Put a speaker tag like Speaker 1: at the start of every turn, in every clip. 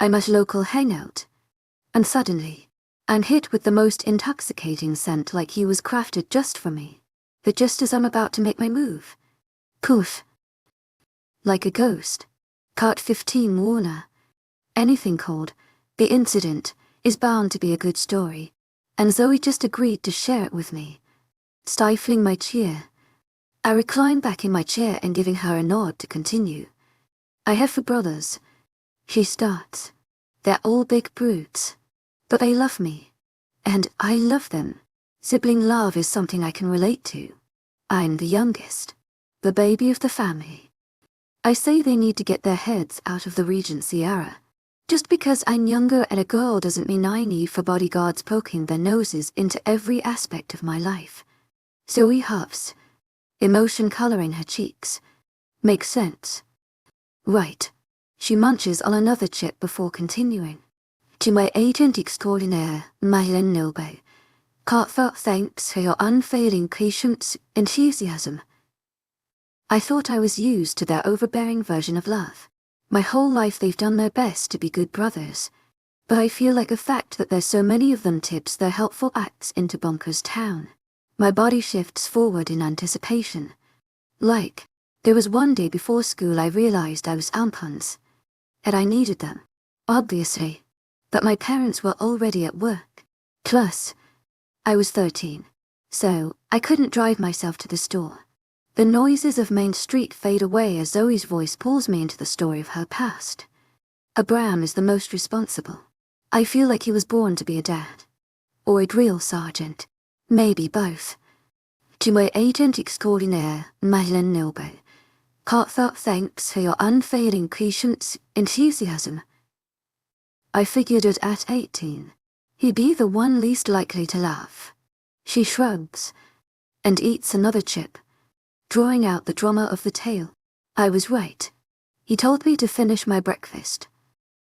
Speaker 1: I'm at a local hangout, and suddenly, I'm hit with the most intoxicating scent like he was crafted just for me. But just as I'm about to make my move, poof. Like a ghost. Cart 15 Warner. Anything called The Incident is bound to be a good story, and Zoe just agreed to share it with me. Stifling my cheer, I recline back in my chair and giving her a nod to continue. I have 4 brothers. She starts. They're all big brutes, but they love me, and I love them. Sibling love is something I can relate to. I'm the youngest, the baby of the family. I say they need to get their heads out of the Regency era. Just because I'm younger and a girl doesn't mean I need for bodyguards poking their noses into every aspect of my life. Zoe huffs, emotion coloring her cheeks. Makes sense. Right. She munches on another chip before continuing. To my agent extraordinaire, mythical, heartfelt thanks for your unfailing patience, enthusiasm. I thought I was used to their overbearing version of love. My whole life they've done their best to be good brothers, but I feel like the fact that there's so many of them tips their helpful acts into bonkers town. My body shifts forward in anticipation. Like, there was one day before school I realized I was ampons, and I needed them, obviously, but my parents were already at work. Plus, I was 13, so I couldn't drive myself to the store. The noises of Main Street fade away as Zoe's voice pulls me into the story of her past. Abraham is the most responsible. I feel like he was born to be a dad. Or a drill sergeant. Maybe both. To my agent extraordinaire, mythical, heartfelt thanks for your unfailing patience, enthusiasm. I figured it at 18. He'd be the one least likely to laugh. She shrugs and eats another chip, drawing out the drama of the tale. I was right. He told me to finish my breakfast,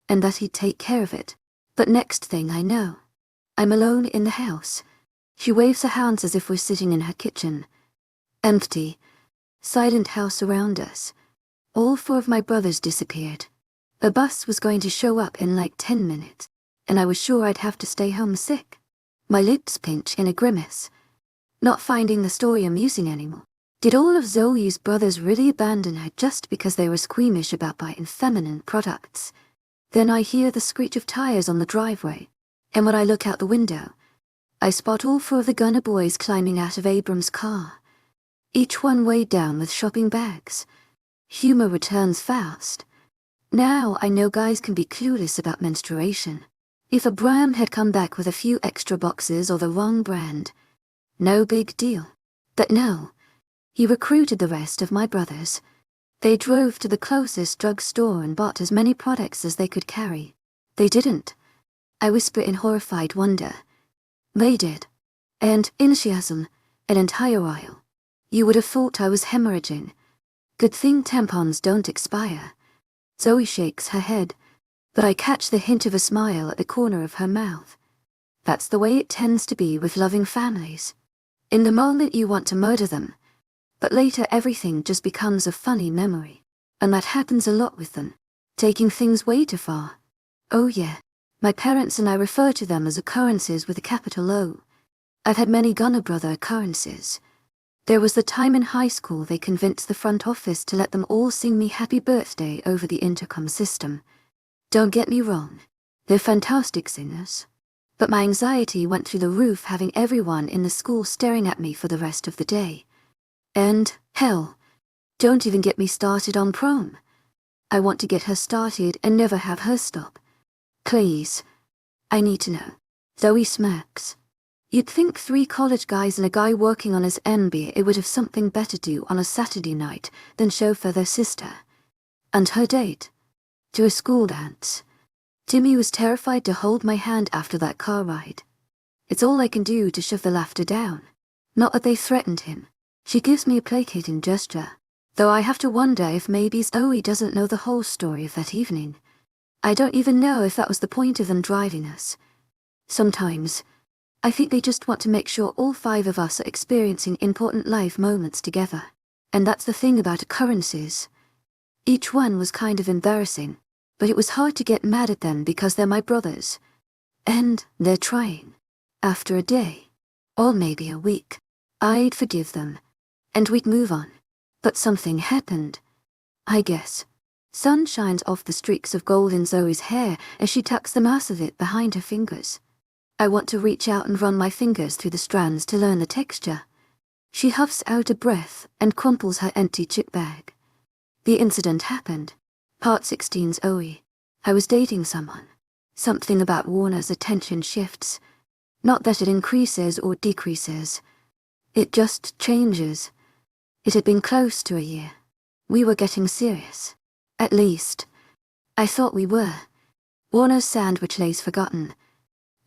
Speaker 1: and that he'd take care of it. But next thing I know, I'm alone in the house. She waves her hands as if we're sitting in her kitchen. Empty, silent house around us. All 4 of my brothers disappeared. The bus was going to show up in like 10 minutes, and I was sure I'd have to stay home sick. My lips pinch in a grimace, not finding the story amusing anymore. Did all of Zoe's brothers really abandon her just because they were squeamish about buying feminine products? Then I hear the screech of tires on the driveway, and when I look out the window, I spot all 4 of the Gunner boys climbing out of Abram's car, each one weighed down with shopping bags. Humor returns fast. Now I know guys can be clueless about menstruation. If Abraham had come back with a few extra boxes or the wrong brand, no big deal. But no. He recruited the rest of my brothers. They drove to the closest drugstore and bought as many products as they could carry. They didn't. I whisper in horrified wonder. They did. And enthusiasm, an entire aisle. You would have thought I was hemorrhaging. Good thing tampons don't expire. Zoe shakes her head, but I catch the hint of a smile at the corner of her mouth. That's the way it tends to be with loving families. In the moment you want to murder them, but later everything just becomes a funny memory. And that happens a lot with them, taking things way too far. Oh yeah, my parents and I refer to them as occurrences with a capital O. I've had many Gunner brother occurrences. There was the time in high school they convinced the front office to let them all sing me happy birthday over the intercom system. Don't get me wrong, they're fantastic singers. But my anxiety went through the roof having everyone in the school staring at me for the rest of the day. And, hell, don't even get me started on prom. I want to get her started and never have her stop. Please. I need to know. Zoe smirks. You'd think 3 college guys and a guy working on his MBA would have something better to do on a Saturday night than chauffeur their sister. And her date. To a school dance. Timmy was terrified to hold my hand after that car ride. It's all I can do to shove the laughter down. Not that they threatened him. She gives me a placating gesture, though I have to wonder if maybe Zoe doesn't know the whole story of that evening. I don't even know if that was the point of them driving us. Sometimes, I think they just want to make sure all 5 of us are experiencing important life moments together. And that's the thing about occurrences. Each one was kind of embarrassing, But it was hard to get mad at them because they're my brothers. And they're trying. After a day, or maybe a week, I'd forgive them, and we'd move on. But something happened. I guess. Sun shines off the streaks of gold in Zoe's hair as she tucks the mass of it behind her fingers. I want to reach out and run my fingers through the strands to learn the texture. She huffs out a breath and crumples her empty chip bag. The incident happened. Part 16's OE. I was dating someone. Something about Warner's attention shifts. Not that it increases or decreases. It just changes. It had been close to a year. We were getting serious. At least, I thought we were. Warner's sandwich lays forgotten,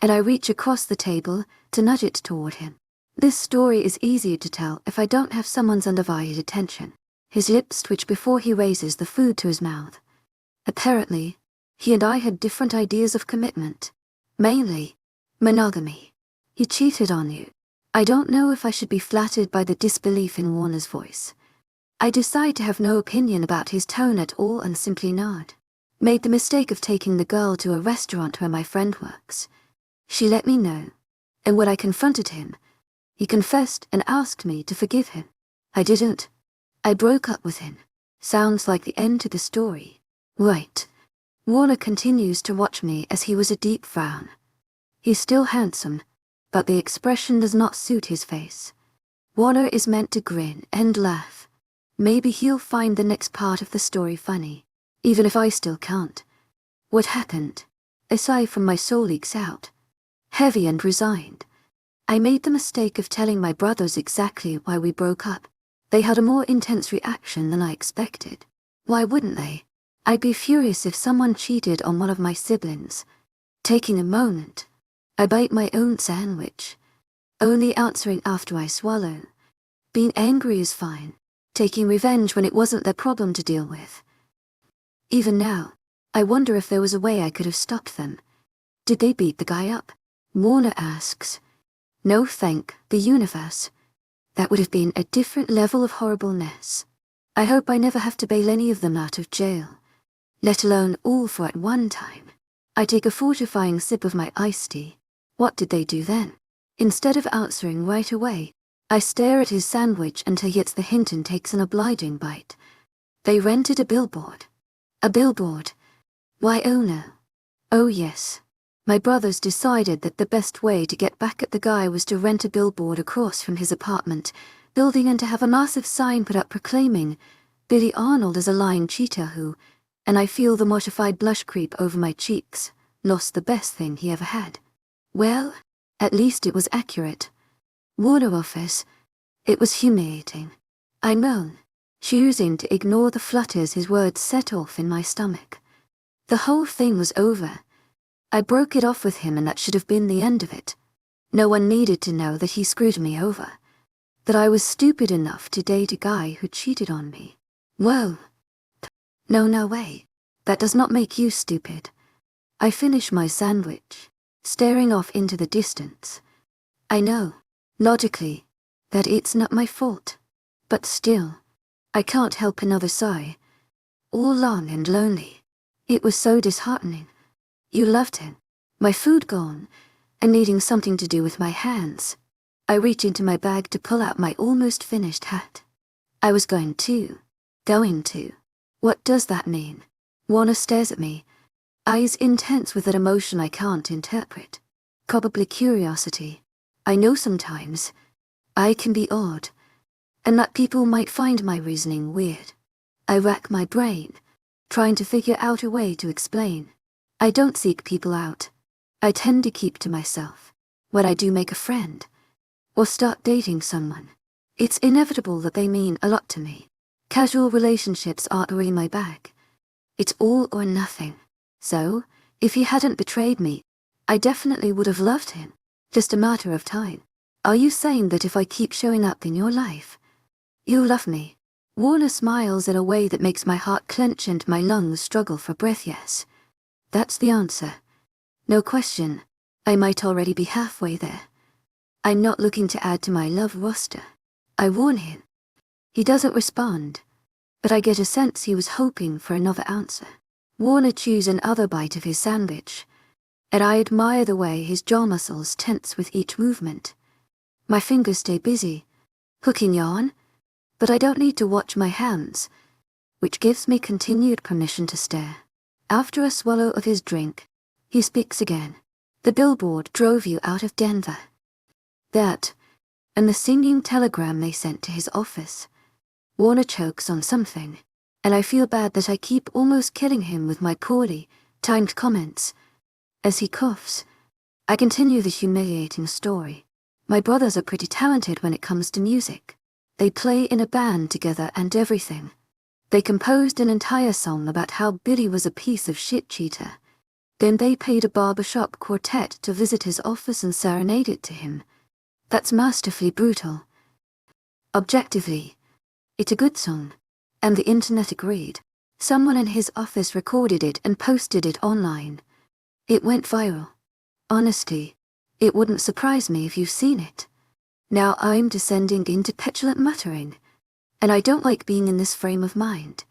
Speaker 1: and I reach across the table to nudge it toward him. This story is easier to tell if I don't have someone's undivided attention. His lips twitch before he raises the food to his mouth. Apparently, he and I had different ideas of commitment. Mainly, monogamy. He cheated on you. I don't know if I should be flattered by the disbelief in Warner's voice. I decide to have no opinion about his tone at all and simply nod. Made the mistake of taking the girl to a restaurant where my friend works. She let me know, and when I confronted him, he confessed and asked me to forgive him. I didn't. I broke up with him. Sounds like the end to the story. Right. Warner continues to watch me as he was a deep frown. He's still handsome, but the expression does not suit his face. Warner is meant to grin and laugh. Maybe he'll find the next part of the story funny, even if I still can't. What happened? Aside from my soul leaks out. Heavy and resigned. I made the mistake of telling my brothers exactly why we broke up. They had a more intense reaction than I expected. Why wouldn't they? I'd be furious if someone cheated on one of my siblings. Taking a moment, I bite my own sandwich, only answering after I swallow. Being angry is fine. Taking revenge when it wasn't their problem to deal with. Even now, I wonder if there was a way I could have stopped them. Did they beat the guy up? Warner asks. No, thank the universe. That would have been a different level of horribleness. I hope I never have to bail any of them out of jail, let alone all for at one time. I take a fortifying sip of my iced tea. What did they do then? Instead of answering right away, I stare at his sandwich until he gets the hint and takes an obliging bite. They rented a billboard. A billboard. Why, oh no. Oh yes. My brothers decided that the best way to get back at the guy was to rent a billboard across from his apartment building and to have a massive sign put up proclaiming, Billy Arnold is a lying cheater who, and I feel the mortified blush creep over my cheeks, lost the best thing he ever had. Well, at least it was accurate. Warner offers. It was humiliating. I moan, choosing to ignore the flutters his words set off in my stomach. The whole thing was over. I broke it off with him and that should have been the end of it. No one needed to know that he screwed me over. That I was stupid enough to date a guy who cheated on me. Whoa. No way. That does not make you stupid. I finish my sandwich, staring off into the distance. I know, logically, that it's not my fault. But still, I can't help another sigh. All long and lonely. It was so disheartening. You loved him. My food gone, and needing something to do with my hands. I reach into my bag to pull out my almost finished hat. I was going to. What does that mean? Warner stares at me, eyes intense with an emotion I can't interpret. Probably curiosity. I know sometimes I can be odd, and that people might find my reasoning weird. I rack my brain, trying to figure out a way to explain. I don't seek people out. I tend to keep to myself. When I do make a friend, or start dating someone, it's inevitable that they mean a lot to me. Casual relationships aren't really my bag. It's all or nothing. So, if he hadn't betrayed me, I definitely would have loved him. Just a matter of time. Are you saying that if I keep showing up in your life, you'll love me? Warner smiles in a way that makes my heart clench and my lungs struggle for breath. Yes. That's the answer. No question. I might already be halfway there. I'm not looking to add to my love roster. I warn him. He doesn't respond, but I get a sense he was hoping for another answer. Warner chews another bite of his sandwich, and I admire the way his jaw muscles tense with each movement. My fingers stay busy, hooking yarn, but I don't need to watch my hands, which gives me continued permission to stare. After a swallow of his drink, he speaks again. The billboard drove you out of Denver. That, and the singing telegram they sent to his office. Warner chokes on something, and I feel bad that I keep almost killing him with my poorly timed comments. As he coughs, I continue the humiliating story. My brothers are pretty talented when it comes to music. They play in a band together and everything. They composed an entire song about how Billy was a piece of shit cheater. Then they paid a barbershop quartet to visit his office and serenade it to him. That's masterfully brutal. Objectively, it's a good song, and the internet agreed. Someone in his office recorded it and posted it online. It went viral. Honestly, it wouldn't surprise me if you've seen it. Now I'm descending into petulant muttering, and I don't like being in this frame of mind,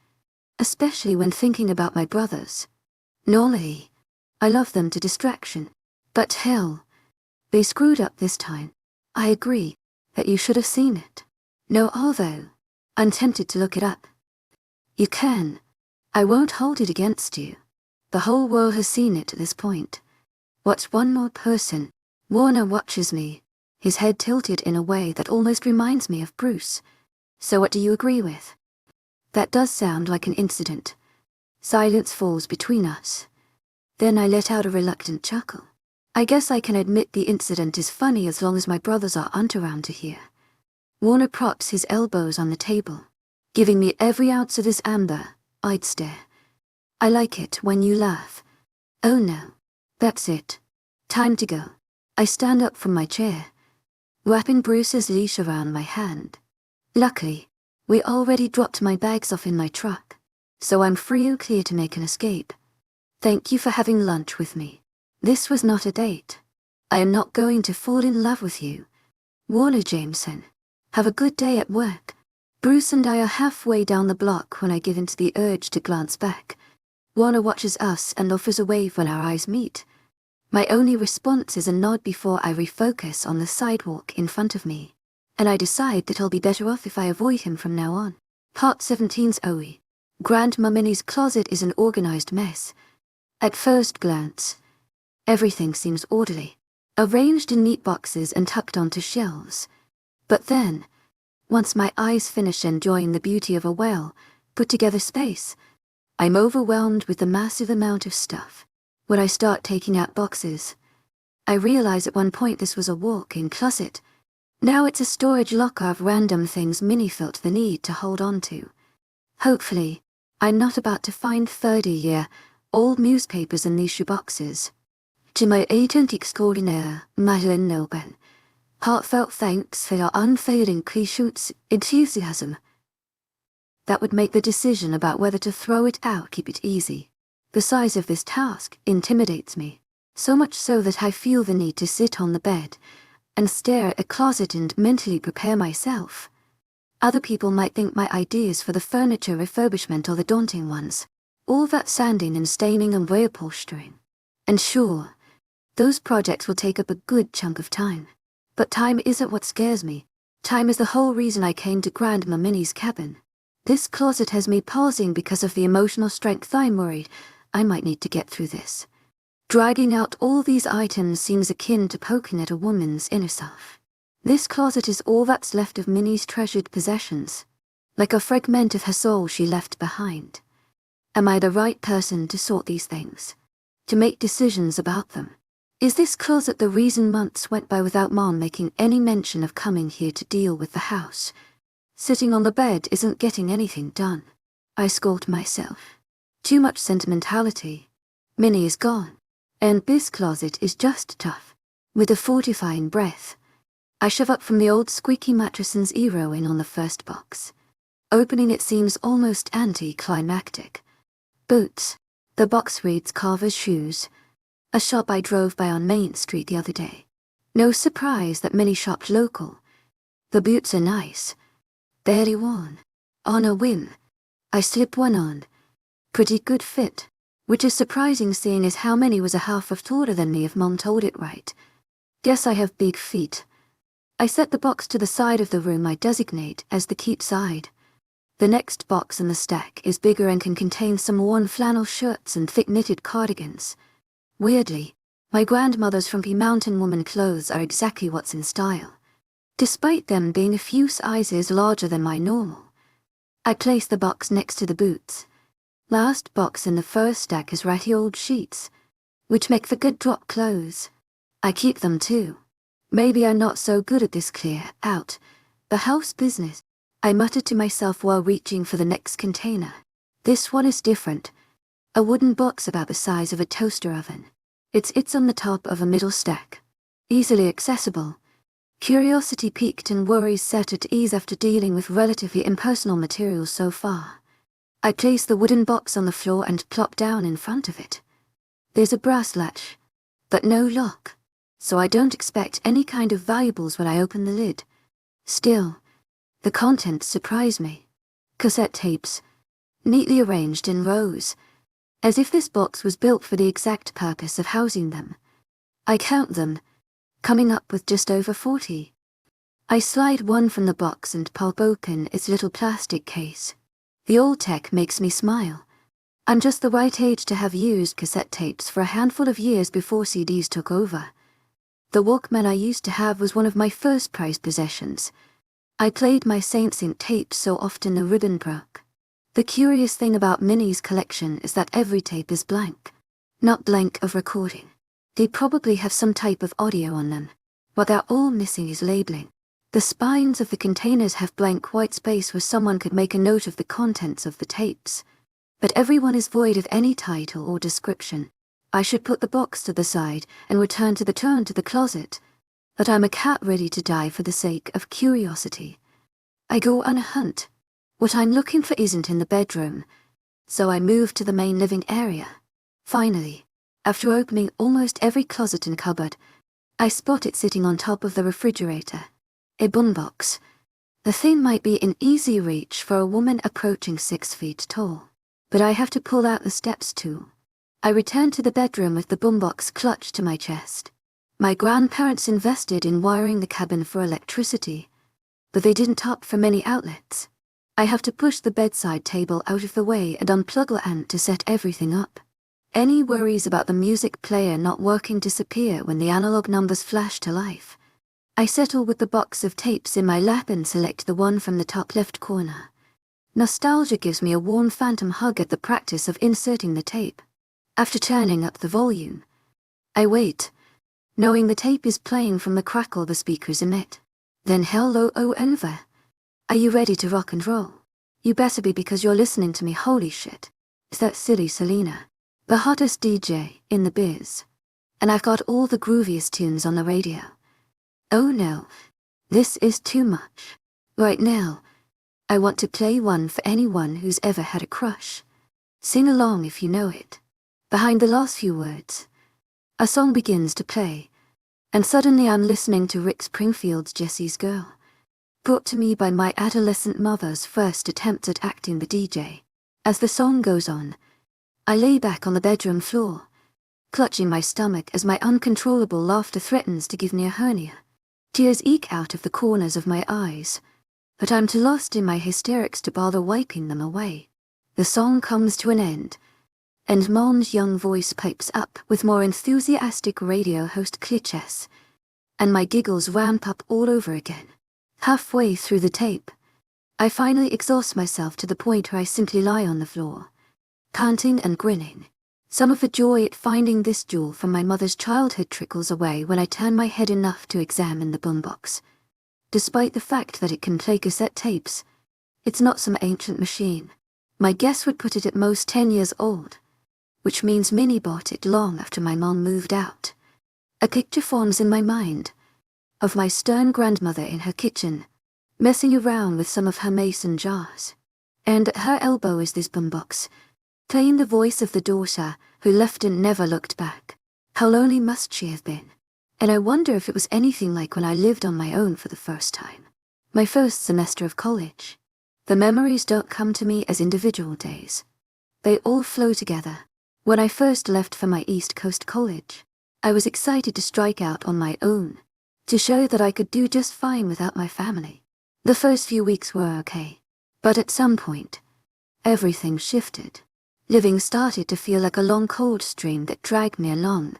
Speaker 1: especially when thinking about my brothers. Normally, I love them to distraction, but hell, they screwed up this time. I agree that you should have seen it. No, although I'm tempted to look it up. You can. I won't hold it against you. The whole world has seen it at this point. What's one more person? Warner watches me, his head tilted in a way that almost reminds me of Bruce. So what do you agree with? That does sound like an incident. Silence falls between us. Then I let out a reluctant chuckle. I guess I can admit the incident is funny as long as my brothers aren't around to hear. Warner props his elbows on the table, giving me every ounce of his amber. I'd stare. I like it when you laugh. Oh no. That's it. Time to go. I stand up from my chair, wrapping Bruce's leash around my hand. Luckily, we already dropped my bags off in my truck, so I'm free and clear to make an escape. Thank you for having lunch with me. This was not a date. I am not going to fall in love with you. Warner Jameson. Have a good day at work. Bruce and I are halfway down the block when I give in to the urge to glance back. Warner watches us and offers a wave when our eyes meet. My only response is a nod before I refocus on the sidewalk in front of me, and I decide that I'll be better off if I avoid him from now on. Part 17's OE. Grandma Minnie's closet is an organized mess. At first glance, everything seems orderly, arranged in neat boxes and tucked onto shelves. But then, once my eyes finish enjoying the beauty of a well-put-together space, I'm overwhelmed with the massive amount of stuff. When I start taking out boxes, I realize at one point this was a walk-in closet. Now it's a storage locker of random things Minnie felt the need to hold on to. Hopefully, I'm not about to find 30-year-old newspapers in these shoeboxes. To my agent extraordinaire, Madeline Noben, heartfelt thanks for your unfailing patience, enthusiasm. That would make the decision about whether to throw it out keep it easy. The size of this task intimidates me, so much so that I feel the need to sit on the bed and stare at a closet and mentally prepare myself. Other people might think my ideas for the furniture refurbishment are the daunting ones. All that sanding and staining and reupholstering. And sure, those projects will take up a good chunk of time. But time isn't what scares me. Time is the whole reason I came to Grandma Minnie's cabin. This closet has me pausing because of the emotional strength I'm worried I might need to get through this. Dragging out all these items seems akin to poking at a woman's inner self. This closet is all that's left of Minnie's treasured possessions, like a fragment of her soul she left behind. Am I the right person to sort these things? To make decisions about them? Is this closet the reason months went by without Mom making any mention of coming here to deal with the house? Sitting on the bed isn't getting anything done. I scold myself. Too much sentimentality. Minnie is gone, and this closet is just tough. With a fortifying breath, I shove up from the old squeaky mattress and zero in on the first box. Opening it seems almost anticlimactic. Boots. The box reads Carver's Shoes, a shop I drove by on Main Street the other day. No surprise that Minnie shopped local. The boots are nice, barely worn. On a whim, I slip one on. Pretty good fit, which is surprising seeing as how many was a half of taller than me if Mom told it right. Guess I have big feet. I set the box to the side of the room I designate as the cute side. The next box in the stack is bigger and can contain some worn flannel shirts and thick knitted cardigans. Weirdly, my grandmother's frumpy mountain woman clothes are exactly what's in style, despite them being a few sizes larger than my normal. I place the box next to the boots. Last box in the first stack is ratty old sheets, which make for good drop clothes. I keep them too. Maybe I'm not so good at this clear out the house business, I muttered to myself while reaching for the next container. This one is different. A wooden box about the size of a toaster oven. It's on the top of a middle stack. Easily accessible. Curiosity peaked and worries set at ease after dealing with relatively impersonal materials so far. I place the wooden box on the floor and plop down in front of it. There's a brass latch, but no lock, so I don't expect any kind of valuables when I open the lid. Still, the contents surprise me. Cassette tapes, neatly arranged in rows, as if this box was built for the exact purpose of housing them. I count them, coming up with just over 40. I slide one from the box and pop open its little plastic case. The old tech makes me smile. I'm just the right age to have used cassette tapes for a handful of years before CDs took over. The Walkman I used to have was one of my first prized possessions. I played my Saint Sync tapes so often the ribbon broke. The curious thing about Minnie's collection is that every tape is blank. Not blank of recording. They probably have some type of audio on them. What they're all missing is labeling. The spines of the containers have blank white space where someone could make a note of the contents of the tapes. But everyone is void of any title or description. I should put the box to the side and return to the closet. But I'm a cat ready to die for the sake of curiosity. I go on a hunt. What I'm looking for isn't in the bedroom, so I move to the main living area. Finally, after opening almost every closet and cupboard, I spot it sitting on top of the refrigerator. A boombox. The thing might be in easy reach for a woman approaching 6 feet tall, but I have to pull out the steps too. I return to the bedroom with the boombox clutched to my chest. My grandparents invested in wiring the cabin for electricity, but they didn't opt for many outlets. I have to push the bedside table out of the way and unplug the ant to set everything up. Any worries about the music player not working disappear when the analog numbers flash to life. I settle with the box of tapes in my lap and select the one from the top left corner. Nostalgia gives me a warm phantom hug at the practice of inserting the tape. After turning up the volume, I wait, knowing the tape is playing from the crackle the speakers emit. Then hello over. Are you ready to rock and roll? You better be because you're listening to me, holy shit. Is that silly Selena? The hottest DJ in the biz. And I've got all the grooviest tunes on the radio. Oh no, this is too much. Right now, I want to play one for anyone who's ever had a crush. Sing along if you know it. Behind the last few words, a song begins to play, and suddenly I'm listening to Rick Springfield's Jessie's Girl, brought to me by my adolescent mother's first attempt at acting the DJ. As the song goes on, I lay back on the bedroom floor, clutching my stomach as my uncontrollable laughter threatens to give me a hernia. Tears eke out of the corners of my eyes, but I'm too lost in my hysterics to bother wiping them away. The song comes to an end, and Mom's young voice pipes up with more enthusiastic radio host cliches, and my giggles ramp up all over again. Halfway through the tape, I finally exhaust myself to the point where I simply lie on the floor, panting and grinning. Some of the joy at finding this jewel from my mother's childhood trickles away when I turn my head enough to examine the boombox. Despite the fact that it can play cassette tapes, it's not some ancient machine. My guess would put it at most 10 years old, which means Minnie bought it long after my mom moved out. A picture forms in my mind of my stern grandmother in her kitchen, messing around with some of her mason jars. And at her elbow is this boombox, playing the voice of the daughter who left and never looked back. How lonely must she have been? And I wonder if it was anything like when I lived on my own for the first time. My first semester of college. The memories don't come to me as individual days. They all flow together, When I first left for my East Coast college, I was excited to strike out on my own, to show that I could do just fine without my family. The first few weeks were okay, but at some point, everything shifted. Living started to feel like a long cold stream that dragged me along,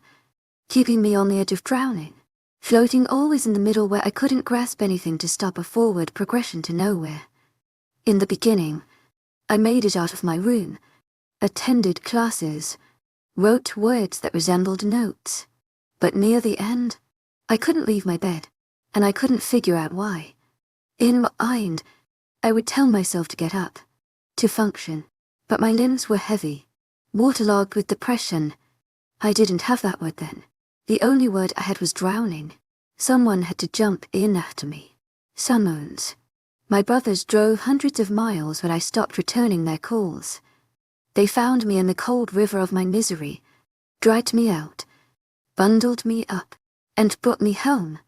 Speaker 1: keeping me on the edge of drowning, floating always in the middle where I couldn't grasp anything to stop a forward progression to nowhere. In the beginning, I made it out of my room, attended classes, wrote words that resembled notes. But near the end, I couldn't leave my bed, and I couldn't figure out why. In my mind, I would tell myself to get up, to function, but my limbs were heavy, waterlogged with depression. I didn't have that word then. The only word I had was drowning. Someone had to jump in after me. Summons. My brothers drove hundreds of miles when I stopped returning their calls. They found me in the cold river of my misery, dragged me out, bundled me up, and brought me home.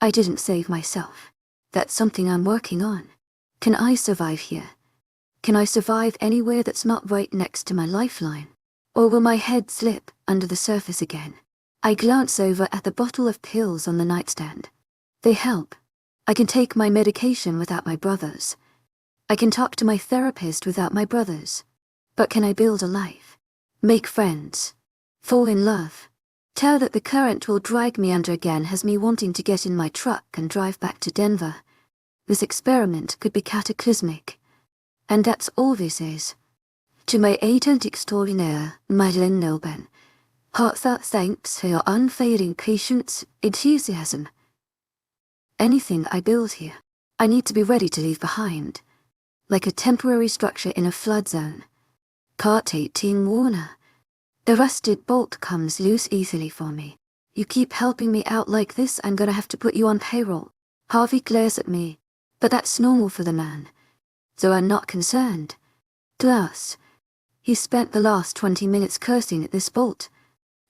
Speaker 1: I didn't save myself. That's something I'm working on. Can I survive here? Can I survive anywhere that's not right next to my lifeline? Or will my head slip under the surface again? I glance over at the bottle of pills on the nightstand. They help. I can take my medication without my brothers. I can talk to my therapist without my brothers. But can I build a life? Make friends? Fall in love? Tell that the current will drag me under again has me wanting to get in my truck and drive back to Denver. This experiment could be cataclysmic. And that's all this is. To my agent extraordinaire, Madeline Nilben, heartfelt thanks for your unfailing patience, enthusiasm. Anything I build here, I need to be ready to leave behind, like a temporary structure in a flood zone. Part 18 Warner. The rusted bolt comes loose easily for me. You keep helping me out like this, I'm gonna have to put you on payroll. Harvey glares at me, but that's normal for the man, so I'm not concerned. Plus, he spent the last 20 minutes cursing at this bolt,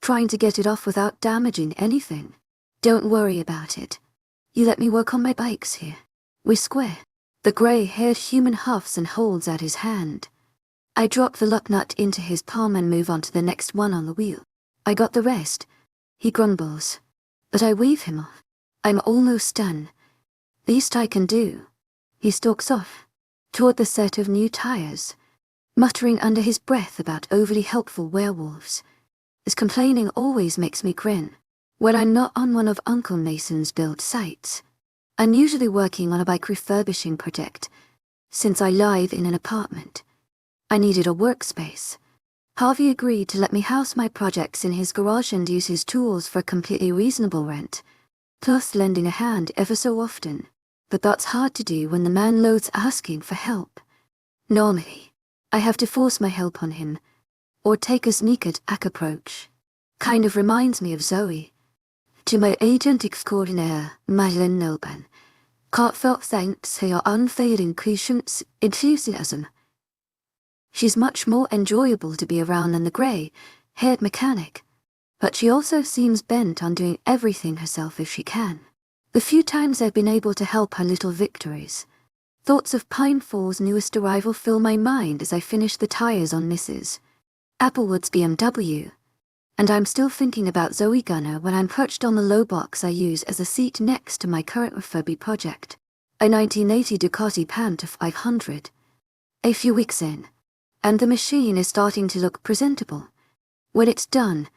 Speaker 1: trying to get it off without damaging anything. Don't worry about it. You let me work on my bikes here. We're square. The grey-haired human huffs and holds out his hand. I drop the lock nut into his palm and move on to the next one on the wheel. I got the rest. He grumbles, but I wave him off. I'm almost done. Least I can do. He stalks off, toward the set of new tires, muttering under his breath about overly helpful werewolves. His complaining always makes me grin. When I'm not on one of Uncle Mason's build sites, I'm usually working on a bike refurbishing project. Since I live in an apartment, I needed a workspace. Harvey agreed to let me house my projects in his garage and use his tools for a completely reasonable rent, plus lending a hand ever so often. But that's hard to do when the man loathes asking for help. Normally, I have to force my help on him, or take a sneak-attack approach. Kind of reminds me of Zoe. To my agent extraordinaire, Madeline Nilben, heartfelt thanks for your unfailing patience, enthusiasm. She's much more enjoyable to be around than the grey-haired mechanic, but she also seems bent on doing everything herself if she can. The few times I've been able to help her little victories, thoughts of Pine Fall's newest arrival fill my mind as I finish the tires on Mrs. Applewood's BMW, and I'm still thinking about Zoe Gunner when I'm perched on the low box I use as a seat next to my current refurby project, a 1980 Ducati Panther 500. A few weeks in, and the machine is starting to look presentable. When it's done,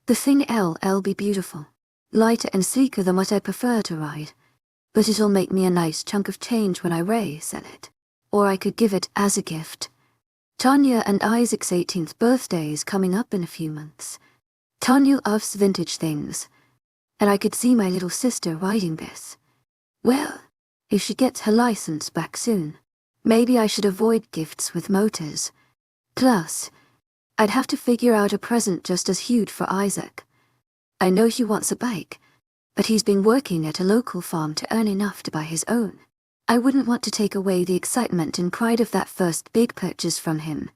Speaker 1: the thing'll be beautiful, lighter and sleeker than what I prefer to ride, but it'll make me a nice chunk of change when I resell it. Or I could give it as a gift. Tanya and Isaac's 18th birthday is coming up in a few months. Tanya loves vintage things, and I could see my little sister riding this. Well, if she gets her license back soon, maybe I should avoid gifts with motors. Plus, I'd have to figure out a present just as huge for Isaac. I know he wants a bike, but he's been working at a local farm to earn enough to buy his own. I wouldn't want to take away the excitement and pride of that first big purchase from him.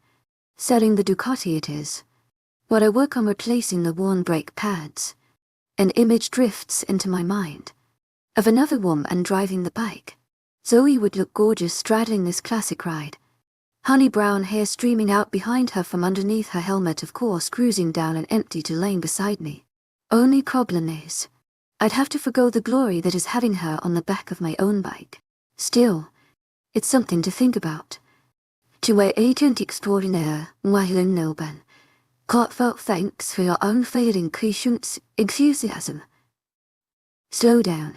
Speaker 1: Selling the Ducati it is. While I work on replacing the worn brake pads, an image drifts into my mind of another woman driving the bike. Zoe would look gorgeous straddling this classic ride. honey brown hair streaming out behind her from underneath her helmet, of course, cruising down an empty lane beside me. Only problem is, I'd have to forgo the glory that is having her on the back of my own bike. Still, it's something to think about. To our agent extraordinaire, Webnovels, heartfelt thanks for your unfailing patience, enthusiasm. Slow down.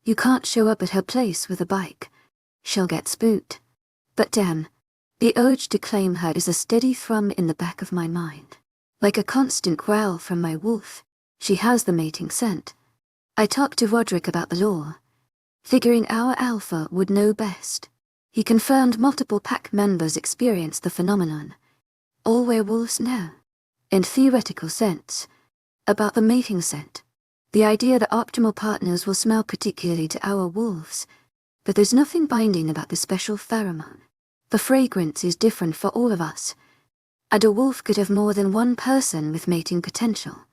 Speaker 1: You can't show up at her place with a bike. She'll get spooked. But damn, the urge to claim her is a steady thrum in the back of my mind. Like a constant growl from my wolf, she has the mating scent. I talked to Roderick about the law, figuring our alpha would know best. He confirmed multiple pack members experience the phenomenon. All werewolves know, in theoretical sense, about the mating scent. The idea that optimal partners will smell particularly to our wolves, but there's nothing binding about the special pheromone. The fragrance is different for all of us, and a wolf could have more than one person with mating potential.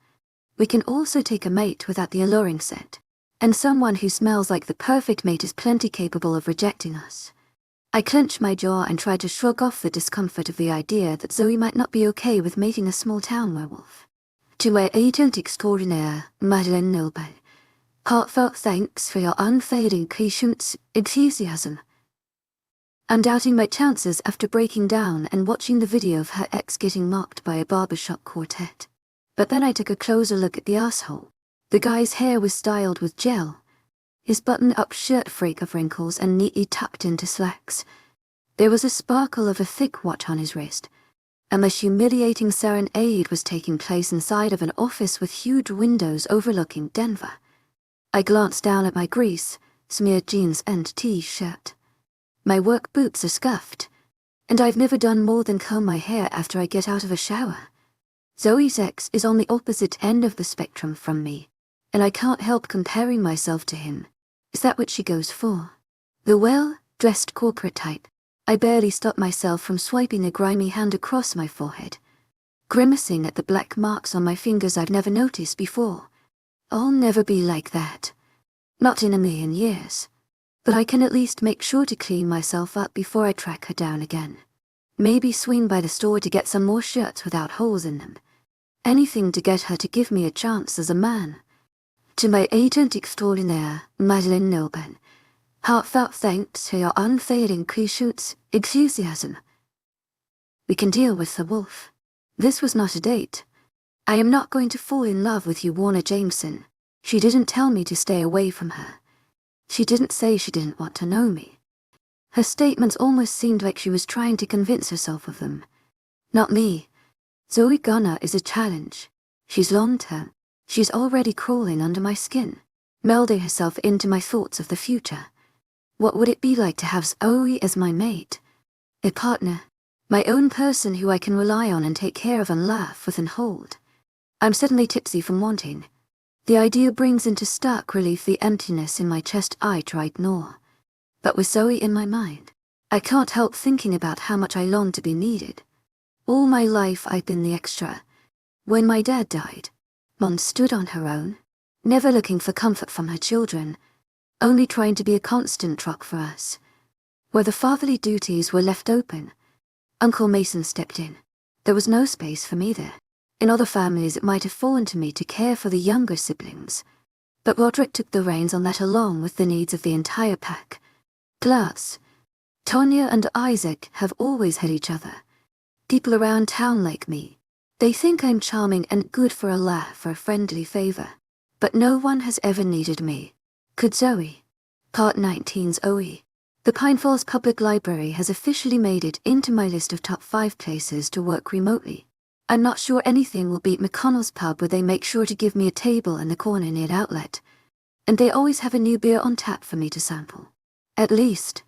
Speaker 1: We can also take a mate without the alluring scent, and someone who smells like the perfect mate is plenty capable of rejecting us. I clench my jaw and try to shrug off the discomfort of the idea that Zoe might not be okay with mating a small-town werewolf. To our agent extraordinaire, Webnovels, heartfelt thanks for your unfailing patience, enthusiasm. I'm doubting my chances after breaking down and watching the video of her ex getting mocked by a barbershop quartet. But then I took a closer look at the asshole. The guy's hair was styled with gel, his button-up shirt free of wrinkles and neatly tucked into slacks. There was a sparkle of a thick watch on his wrist, and the humiliating serenade was taking place inside of an office with huge windows overlooking Denver. I glanced down at my grease-smeared jeans and t-shirt. My work boots are scuffed, and I've never done more than comb my hair after I get out of a shower. Zoe's ex is on the opposite end of the spectrum from me, and I can't help comparing myself to him. Is that what she goes for? The well-dressed corporate type. I barely stopped myself from swiping a grimy hand across my forehead, grimacing at the black marks on my fingers I've never noticed before. I'll never be like that. Not in a million years. But I can at least make sure to clean myself up before I track her down again. Maybe swing by the store to get some more shirts without holes in them. Anything to get her to give me a chance as a man. To my agent extraordinaire, Webnovels, heartfelt thanks for your unfailing patience, enthusiasm. We can deal with the wolf. This was not a date. I am not going to fall in love with you, Warner Jameson. She didn't tell me to stay away from her. She didn't say she didn't want to know me. Her statements almost seemed like she was trying to convince herself of them. Not me. Zoe Gunner is a challenge. She's long-term. She's already crawling under my skin, melding herself into my thoughts of the future. What would it be like to have Zoe as my mate? A partner. My own person who I can rely on and take care of and laugh with and hold. I'm suddenly tipsy from wanting. The idea brings into stark relief the emptiness in my chest I try to ignore. But with Zoe in my mind, I can't help thinking about how much I long to be needed. All my life I've been the extra. When my dad died, Mom stood on her own, never looking for comfort from her children, only trying to be a constant rock for us. Where the fatherly duties were left open, Uncle Mason stepped in. There was no space for me there. In other families it might have fallen to me to care for the younger siblings, but Roderick took the reins on that along with the needs of the entire pack. Plus, Tonya and Isaac have always had each other. People around town like me. They think I'm charming and good for a laugh or a friendly favor. But no one has ever needed me. Could Zoe? Part 19's OE. The Pine Falls Public Library has officially made it into my list of top 5 places to work remotely. I'm not sure anything will beat McConnell's pub, where they make sure to give me a table in the corner near the outlet. And they always have a new beer on tap for me to sample. At least,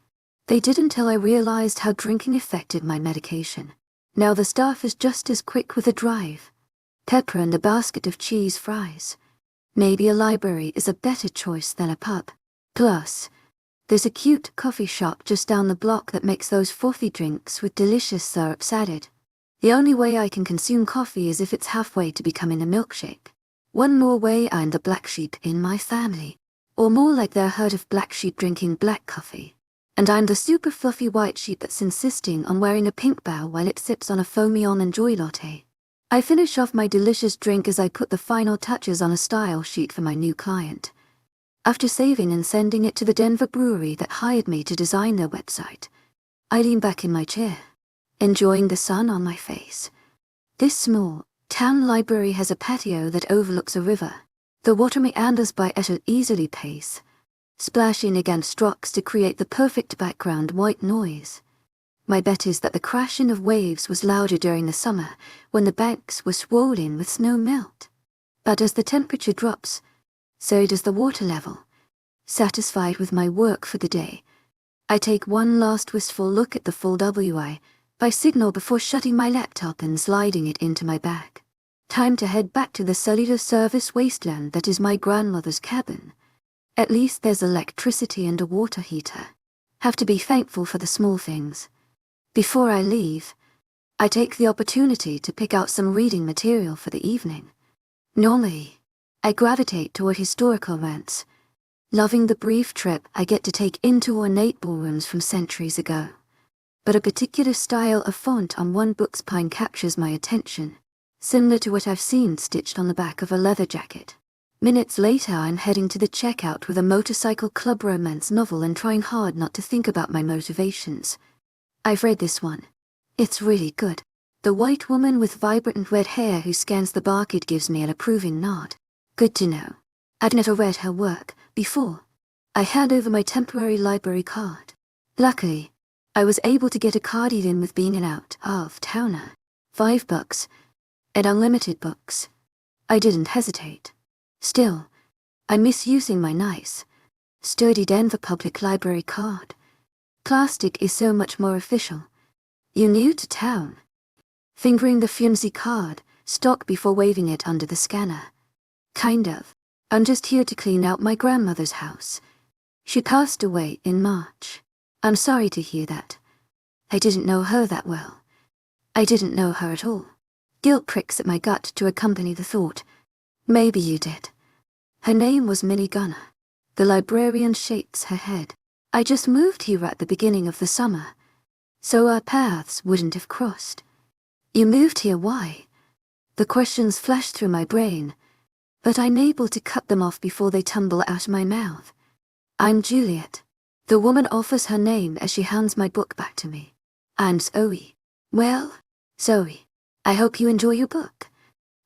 Speaker 1: they did until I realized how drinking affected my medication. Now the staff is just as quick with a drive. Pepper and a basket of cheese fries. Maybe a library is a better choice than a pub. Plus, there's a cute coffee shop just down the block that makes those frothy drinks with delicious syrups added. The only way I can consume coffee is if it's halfway to becoming a milkshake. One more way I'm the black sheep in my family. Or more like their herd of black sheep drinking black coffee. And I'm the super fluffy white sheep that's insisting on wearing a pink bow while it sips on a foamy almond joy latte. I finish off my delicious drink as I put the final touches on a style sheet for my new client. After saving and sending it to the Denver brewery that hired me to design their website, I lean back in my chair, enjoying the sun on my face. This small town library has a patio that overlooks a river. The water meanders by at an easily pace, splashing against rocks to create the perfect background white noise. My bet is that the crashing of waves was louder during the summer when the banks were swollen with snow melt. But as the temperature drops, so does the water level. Satisfied with my work for the day, I take one last wistful look at the full WI by signal before shutting my laptop and sliding it into my bag. Time to head back to the cellular service wasteland that is my grandmother's cabin. At least there's electricity and a water heater. Have to be thankful for the small things. Before I leave, I take the opportunity to pick out some reading material for the evening. Normally, I gravitate toward historical romance, loving the brief trip I get to take into ornate ballrooms from centuries ago. But a particular style of font on one book's spine captures my attention, similar to what I've seen stitched on the back of a leather jacket. Minutes later, I'm heading to the checkout with a motorcycle club romance novel and trying hard not to think about my motivations. I've read this one. It's really good. The white woman with vibrant red hair who scans the barcode gives me an approving nod. Good to know. I'd never read her work before. I hand over my temporary library card. Luckily, I was able to get a card in with being an out-of-towner. $5 and unlimited books. I didn't hesitate. Still, I miss using my nice, sturdy Denver Public Library card. Plastic is so much more official. You new to town? Fingering the flimsy card, stock before waving it under the scanner. Kind of. I'm just here to clean out my grandmother's house. She passed away in March. I'm sorry to hear that. I didn't know her that well. I didn't know her at all. Guilt pricks at my gut to accompany the thought. Maybe you did. Her name was Minnie Gunner. The librarian shakes her head. I just moved here at the beginning of the summer, so our paths wouldn't have crossed. You moved here, why? The questions flash through my brain, but I'm able to cut them off before they tumble out of my mouth. I'm Juliet. The woman offers her name as she hands my book back to me. I'm Zoe. Well, Zoe, I hope you enjoy your book.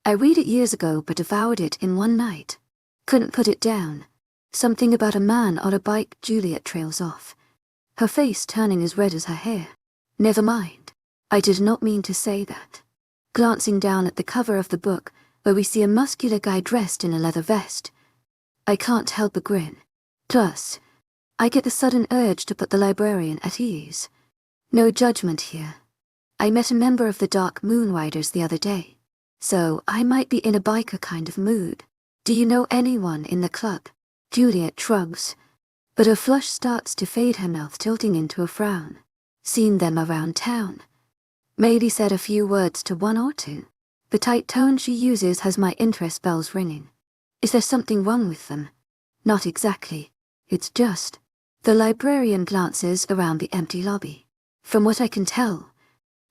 Speaker 1: I read it years ago but devoured it in one night. Couldn't put it down. Something about a man on a bike. Juliet trails off, her face turning as red as her hair. Never mind. I did not mean to say that. Glancing down at the cover of the book, where we see a muscular guy dressed in a leather vest, I can't help a grin. Plus, I get the sudden urge to put the librarian at ease. No judgment here. I met a member of the Dark Moon Riders the other day, so I might be in a biker kind of mood. Do you know anyone in the club? Juliet shrugs, but her flush starts to fade, her mouth tilting into a frown. Seen them around town. Maybe said a few words to one or two. The tight tone she uses has my interest bells ringing. Is there something wrong with them? Not exactly. It's just. The librarian glances around the empty lobby. From what I can tell,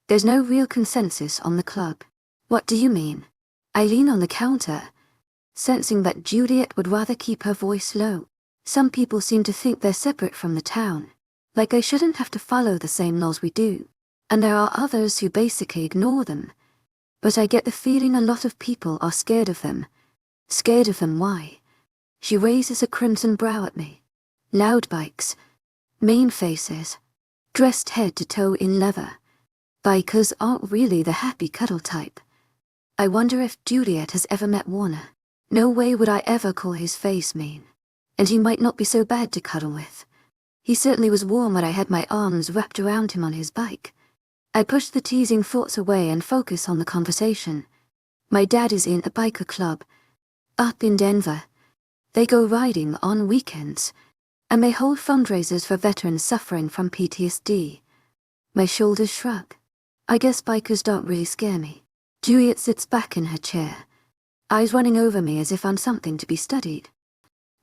Speaker 1: there's no real consensus on the club. What do you mean? I lean on the counter, sensing that Juliet would rather keep her voice low. Some people seem to think they're separate from the town, like I shouldn't have to follow the same laws we do. And there are others who basically ignore them. But I get the feeling a lot of people are scared of them. Scared of them, why? She raises a crimson brow at me. Loud bikes. Mean faces. Dressed head to toe in leather. Bikers aren't really the happy cuddle type. I wonder if Juliet has ever met Warner. No way would I ever call his face mean. And he might not be so bad to cuddle with. He certainly was warm when I had my arms wrapped around him on his bike. I push the teasing thoughts away and focus on the conversation. My dad is in a biker club, up in Denver. They go riding on weekends, and they hold fundraisers for veterans suffering from PTSD. My shoulders shrug. I guess bikers don't really scare me. Juliet sits back in her chair, eyes running over me as if I'm something to be studied.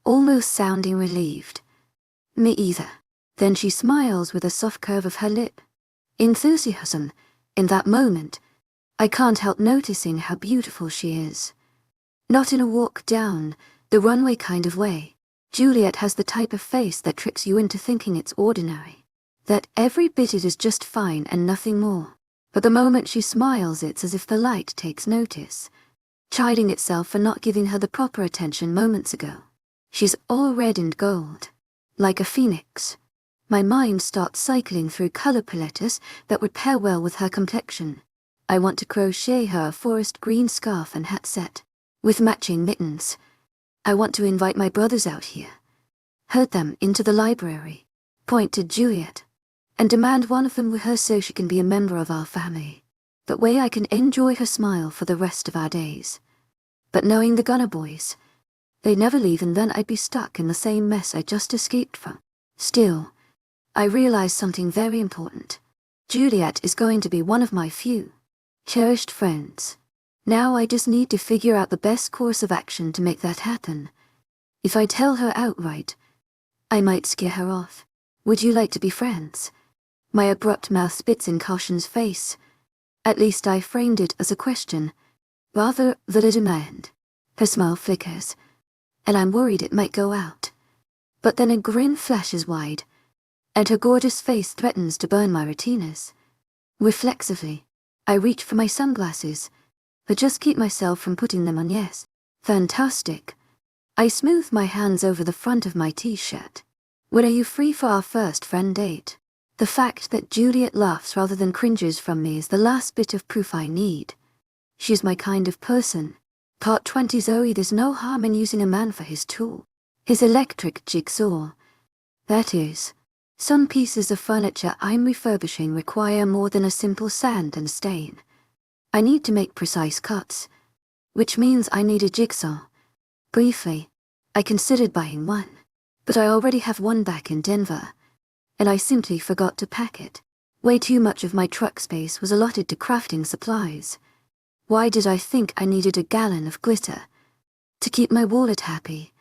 Speaker 1: Almost sounding relieved. Me either. Then she smiles with a soft curve of her lip. Enthusiasm. In that moment, I can't help noticing how beautiful she is. Not in a walk down the runway kind of way. Juliet has the type of face that tricks you into thinking it's ordinary. That every bit it is just fine and nothing more. But the moment she smiles, it's as if the light takes notice, chiding itself for not giving her the proper attention moments ago. She's all red and gold, like a phoenix. My mind starts cycling through color palettes that would pair well with her complexion. I want to crochet her a forest green scarf and hat set, with matching mittens. I want to invite my brothers out here, herd them into the library, point to Juliet, and demand one of them with her so she can be a member of our family. That way I can enjoy her smile for the rest of our days. But knowing the Gunner boys, they'd never leave, and then I'd be stuck in the same mess I just escaped from. Still, I realize something very important. Juliet is going to be one of my few cherished friends. Now I just need to figure out the best course of action to make that happen. If I tell her outright, I might scare her off. Would you like to be friends? My abrupt mouth spits in Caution's face. At least I framed it as a question, rather than a demand. Her smile flickers, and I'm worried it might go out. But then a grin flashes wide, and her gorgeous face threatens to burn my retinas. Reflexively, I reach for my sunglasses, but just keep myself from putting them on. Yes, fantastic. I smooth my hands over the front of my t-shirt. When are you free for our first friend date? The fact that Juliet laughs rather than cringes from me is the last bit of proof I need. She's my kind of person. Part 20 Zoe, there's no harm in using a man for his tool. His electric jigsaw. That is, some pieces of furniture I'm refurbishing require more than a simple sand and stain. I need to make precise cuts, which means I need a jigsaw. Briefly, I considered buying one, but I already have one back in Denver, and I simply forgot to pack it. Way too much of my truck space was allotted to crafting supplies. Why did I think I needed a gallon of glitter? To keep my wallet happy,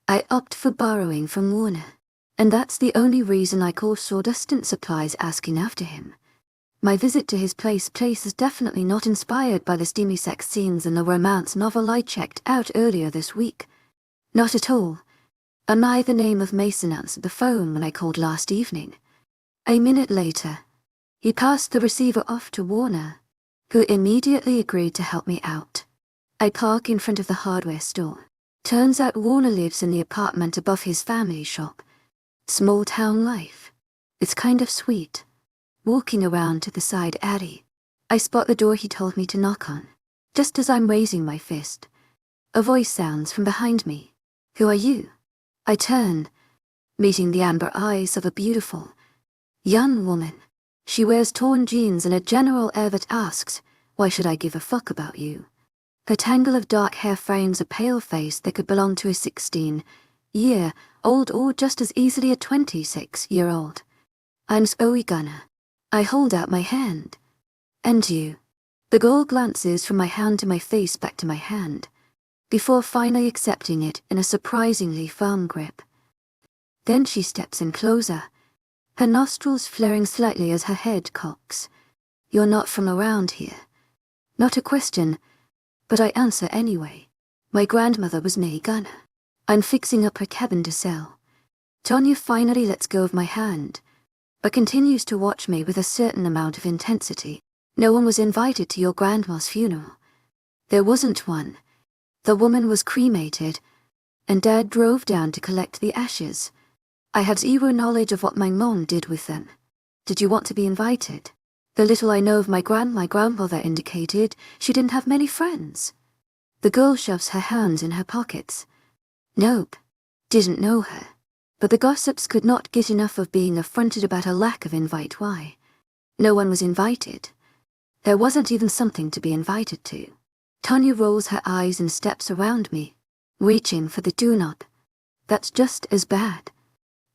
Speaker 1: I opt for borrowing from Warner, and that's the only reason I call Sawdustant Supplies asking after him. My visit to his place is definitely not inspired by the steamy sex scenes in the romance novel I checked out earlier this week. Not at all. Am I the name of Mason answered the phone when I called last evening. A minute later, he passed the receiver off to Warner, who immediately agreed to help me out. I park in front of the hardware store. Turns out Warner lives in the apartment above his family shop. Small town life. It's kind of sweet. Walking around to the side alley, I spot the door he told me to knock on. Just as I'm raising my fist, a voice sounds from behind me. Who are you? I turn, meeting the amber eyes of a beautiful, young woman. She wears torn jeans and a general air that asks, why should I give a fuck about you? Her tangle of dark hair frames a pale face that could belong to a 16-year-old or just as easily a 26-year-old. I'm Zoe Gunner. I hold out my hand. And you? The girl glances from my hand to my face back to my hand, before finally accepting it in a surprisingly firm grip. Then she steps in closer, her nostrils flaring slightly as her head cocks. You're not from around here. Not a question, but I answer anyway. My grandmother was May Gunner. I'm fixing up her cabin to sell. Tanya finally lets go of my hand, but continues to watch me with a certain amount of intensity. No one was invited to your grandma's funeral. There wasn't one. The woman was cremated, and Dad drove down to collect the ashes. I have zero knowledge of what my mom did with them. Did you want to be invited? The little I know of my grandmother indicated she didn't have many friends. The girl shoves her hands in her pockets. Nope. Didn't know her. But the gossips could not get enough of being affronted about her lack of invite. Why? No one was invited. There wasn't even something to be invited to. Tanya rolls her eyes and steps around me, reaching for the doorknob. That's just as bad.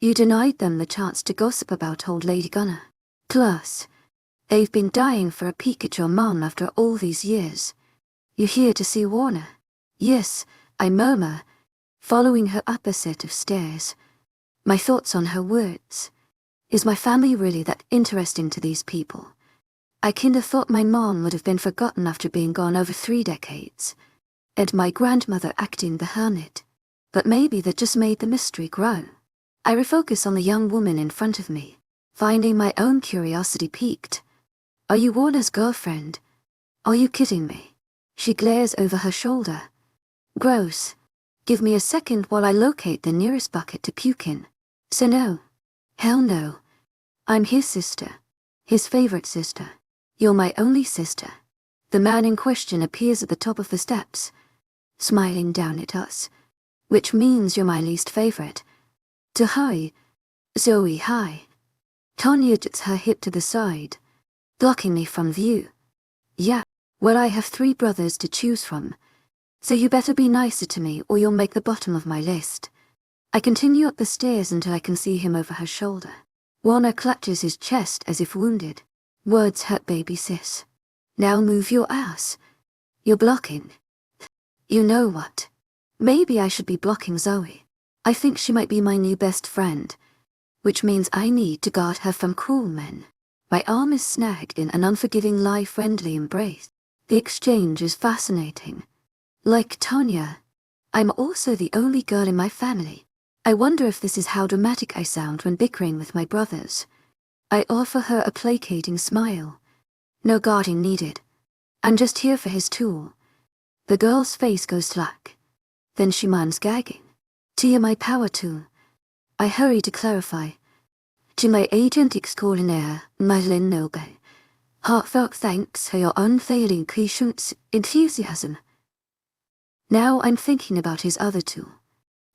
Speaker 1: You denied them the chance to gossip about old Lady Gunner. Plus, they've been dying for a peek at your mom after all these years. You're here to see Warner? Yes, I murmur, following her up a set of stairs. My thoughts on her words. Is my family really that interesting to these people? I kinda thought my mom would have been forgotten after being gone over 3 decades, and my grandmother acting the hermit. But maybe that just made the mystery grow. I refocus on the young woman in front of me, finding my own curiosity piqued. Are you Warner's girlfriend? Are you kidding me? She glares over her shoulder. Gross. Give me a second while I locate the nearest bucket to puke in. So no. Hell no. I'm his sister. His favorite sister. You're my only sister. The man in question appears at the top of the steps, smiling down at us. Which means you're my least favorite. To hi. Zoe, hi. Tanya jets her hip to the side, blocking me from view. Yeah, well I have 3 brothers to choose from, so you better be nicer to me or you'll make the bottom of my list. I continue up the stairs until I can see him over her shoulder. Warner clutches his chest as if wounded. Words hurt, baby sis. Now move your ass. You're blocking. You know what? Maybe I should be blocking Zoe. I think she might be my new best friend, which means I need to guard her from cruel men. My arm is snagged in an unforgiving lie-friendly embrace. The exchange is fascinating. Like Tanya, I'm also the only girl in my family. I wonder if this is how dramatic I sound when bickering with my brothers. I offer her a placating smile. No guarding needed. I'm just here for his tool. The girl's face goes slack. Then she mans gagging. Tia my power tool. I hurry to clarify. To my agent extraordinaire, Madeline Noble. Heartfelt thanks for your unfailing patience, enthusiasm. Now I'm thinking about his other tool.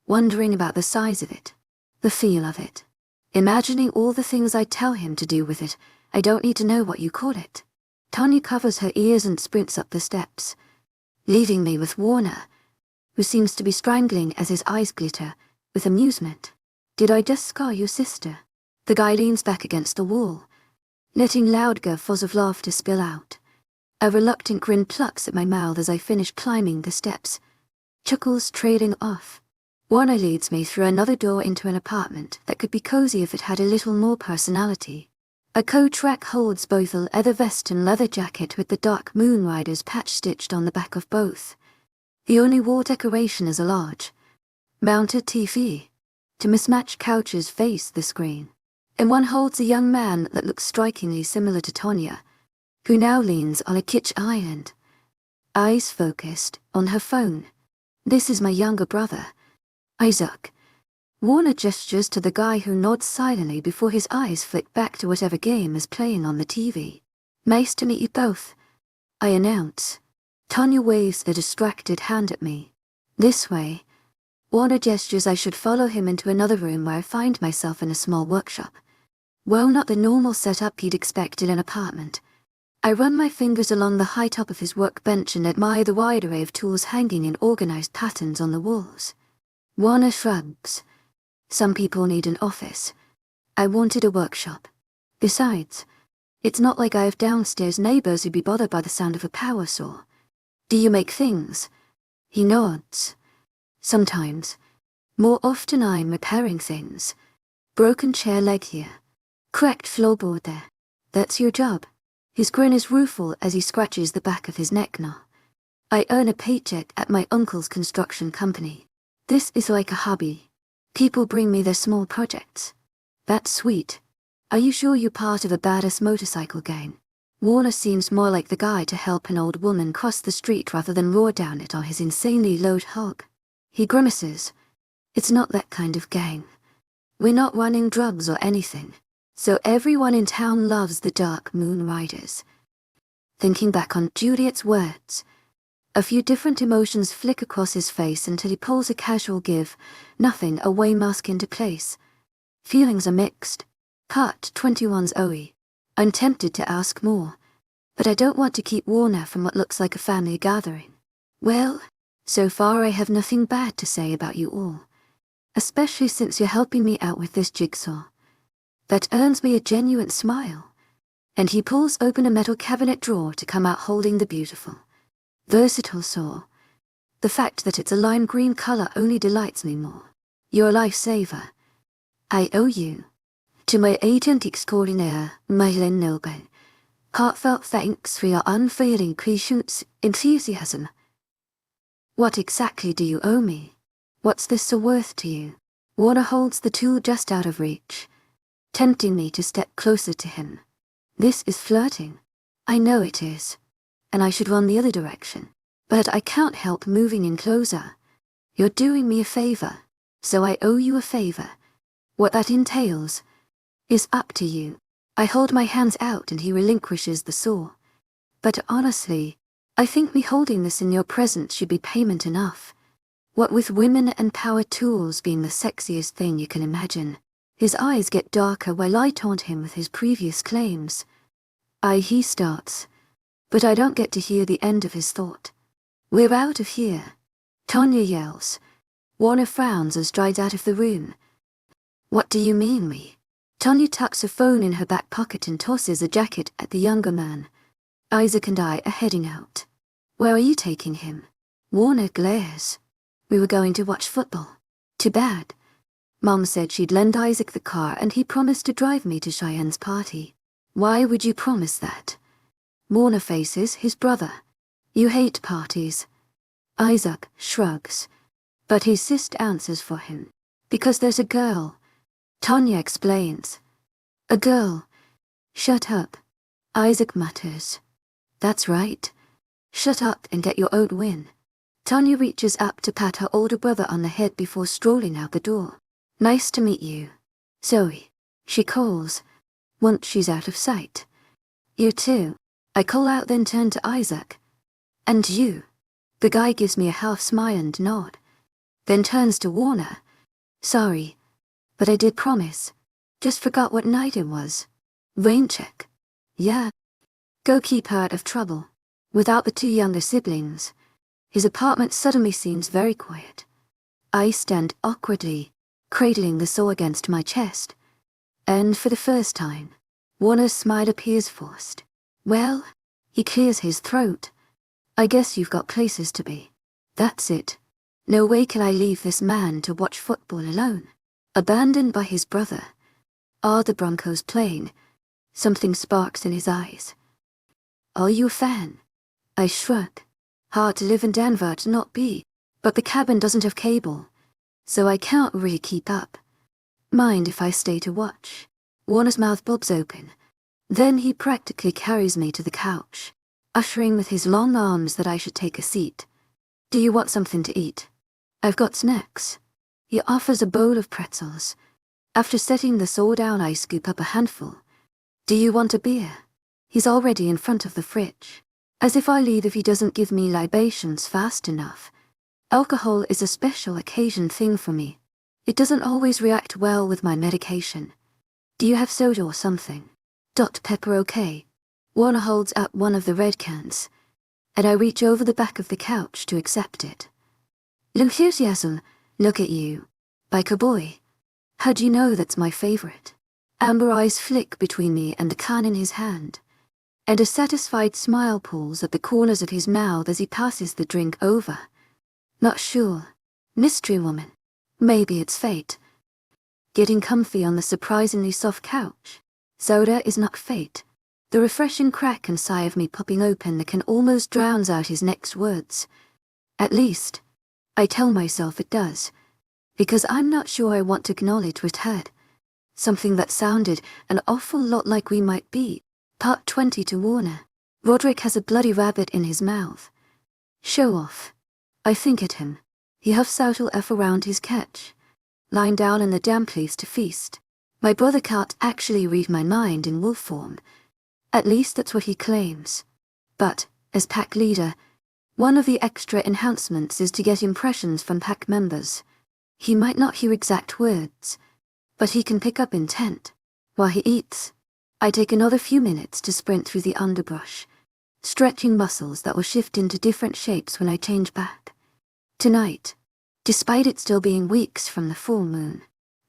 Speaker 1: Wondering about the size of it. The feel of it. Imagining all the things I'd tell him to do with it. I don't need to know what you call it. Tanya covers her ears and sprints up the steps, leaving me with Warner, who seems to be strangling as his eyes glitter with amusement. Did I just scar your sister? The guy leans back against the wall, letting loud guffaws of laughter spill out. A reluctant grin plucks at my mouth as I finish climbing the steps, chuckles trailing off. Warner leads me through another door into an apartment that could be cozy if it had a little more personality. A coat rack holds both a leather vest and leather jacket with the dark Moonriders patch stitched on the back of both. The only wall decoration is a large, mounted TV. Two mismatched couches face the screen, and one holds a young man that looks strikingly similar to Tanya, who now leans on a kitsch island, eyes focused on her phone. This is my younger brother, Isaac. Warner gestures to the guy who nods silently before his eyes flick back to whatever game is playing on the TV. Nice to meet you both, I announce. Tanya waves a distracted hand at me. This way. Warner gestures I should follow him into another room where I find myself in a small workshop. Well, not the normal setup you'd expect in an apartment. I run my fingers along the high top of his workbench and admire the wide array of tools hanging in organized patterns on the walls. Warner shrugs. Some people need an office. I wanted a workshop. Besides, it's not like I have downstairs neighbors who'd be bothered by the sound of a power saw. Do you make things? He nods. Sometimes. More often I'm repairing things. Broken chair leg here. Cracked floorboard there. That's your job. His grin is rueful as he scratches the back of his neck now. I earn a paycheck at my uncle's construction company. This is like a hobby. People bring me their small projects. That's sweet. Are you sure you're part of a badass motorcycle gang? Warner seems more like the guy to help an old woman cross the street rather than roar down it on his insanely loud hog. He grimaces. It's not that kind of gang. We're not running drugs or anything. So everyone in town loves the Dark Moon Riders. Thinking back on Juliet's words, a few different emotions flick across his face until he pulls a casual give, nothing away mask into place. Feelings are mixed. Part 21's OE. I'm tempted to ask more, but I don't want to keep Warner from what looks like a family gathering. Well, so far I have nothing bad to say about you all, especially since you're helping me out with this jigsaw. That earns me a genuine smile, and he pulls open a metal cabinet drawer to come out holding the beautiful, versatile saw. The fact that it's a lime green color only delights me more. You're a lifesaver. I owe you. To my agent extraordinaire, Mythical Noble, heartfelt thanks for your unfailing patience, enthusiasm. What exactly do you owe me? What's this so worth to you? Warner holds the tool just out of reach, tempting me to step closer to him. This is flirting. I know it is, and I should run the other direction, but I can't help moving in closer. You're doing me a favor, so I owe you a favor. What that entails is up to you. I hold my hands out and he relinquishes the saw. But honestly, I think me holding this in your presence should be payment enough. What with women and power tools being the sexiest thing you can imagine. His eyes get darker while I taunt him with his previous claims. He starts, but I don't get to hear the end of his thought. We're out of here. Tanya yells. Warner frowns and strides out of the room. What do you mean, me? Tanya tucks a phone in her back pocket and tosses a jacket at the younger man. Isaac and I are heading out. Where are you taking him? Warner glares. We were going to watch football. Too bad. Mom said she'd lend Isaac the car and he promised to drive me to Cheyenne's party. Why would you promise that? Warner faces his brother. You hate parties. Isaac shrugs. But his sister answers for him. Because there's a girl. Tanya explains. A girl. Shut up. Isaac mutters. That's right. Shut up and get your own win. Tanya reaches up to pat her older brother on the head before strolling out the door. Nice to meet you. Zoe. She calls, once she's out of sight. You too. I call out then turn to Isaac. And you. The guy gives me a half smile and nod. Then turns to Warner. Sorry, but I did promise. Just forgot what night it was. Rain check. Yeah. Go keep her out of trouble. Without the two younger siblings, his apartment suddenly seems very quiet. I stand awkwardly, cradling the saw against my chest. And for the first time, Warner's smile appears forced. Well, he clears his throat. I guess you've got places to be. That's it. No way can I leave this man to watch football alone. Abandoned by his brother. Are the Broncos playing? Something sparks in his eyes. Are you a fan? I shrug. Hard to live in Denver to not be, but the cabin doesn't have cable, so I can't really keep up. Mind if I stay to watch? Warner's mouth bobs open. Then he practically carries me to the couch, ushering with his long arms that I should take a seat. Do you want something to eat? I've got snacks. He offers a bowl of pretzels. After setting the saw down, I scoop up a handful. Do you want a beer? He's already in front of the fridge. As if I leave if he doesn't give me libations fast enough. Alcohol is a special occasion thing for me. It doesn't always react well with my medication. Do you have soda or something? Dr. Pepper okay? Warner holds up one of the red cans, and I reach over the back of the couch to accept it. Enthusiasm, look at you. Biker boy. How do you know that's my favorite? Amber eyes flick between me and the can in his hand, and a satisfied smile pulls at the corners of his mouth as he passes the drink over. Not sure. Mystery woman. Maybe it's fate. Getting comfy on the surprisingly soft couch. Soda is not fate. The refreshing crack and sigh of me popping open that can almost drowns out his next words. At least, I tell myself it does. Because I'm not sure I want to acknowledge what had. Something that sounded an awful lot like we might be. Part 20 to Warner. Roderick has a bloody rabbit in his mouth. Show off. I think at him. He huffs out all F around his catch. Lying down in the damp place to feast. My brother can't actually read my mind in wolf form. At least that's what he claims. But, as pack leader, one of the extra enhancements is to get impressions from pack members. He might not hear exact words, but he can pick up intent. While he eats, I take another few minutes to sprint through the underbrush, stretching muscles that will shift into different shapes when I change back. Tonight, despite it still being weeks from the full moon,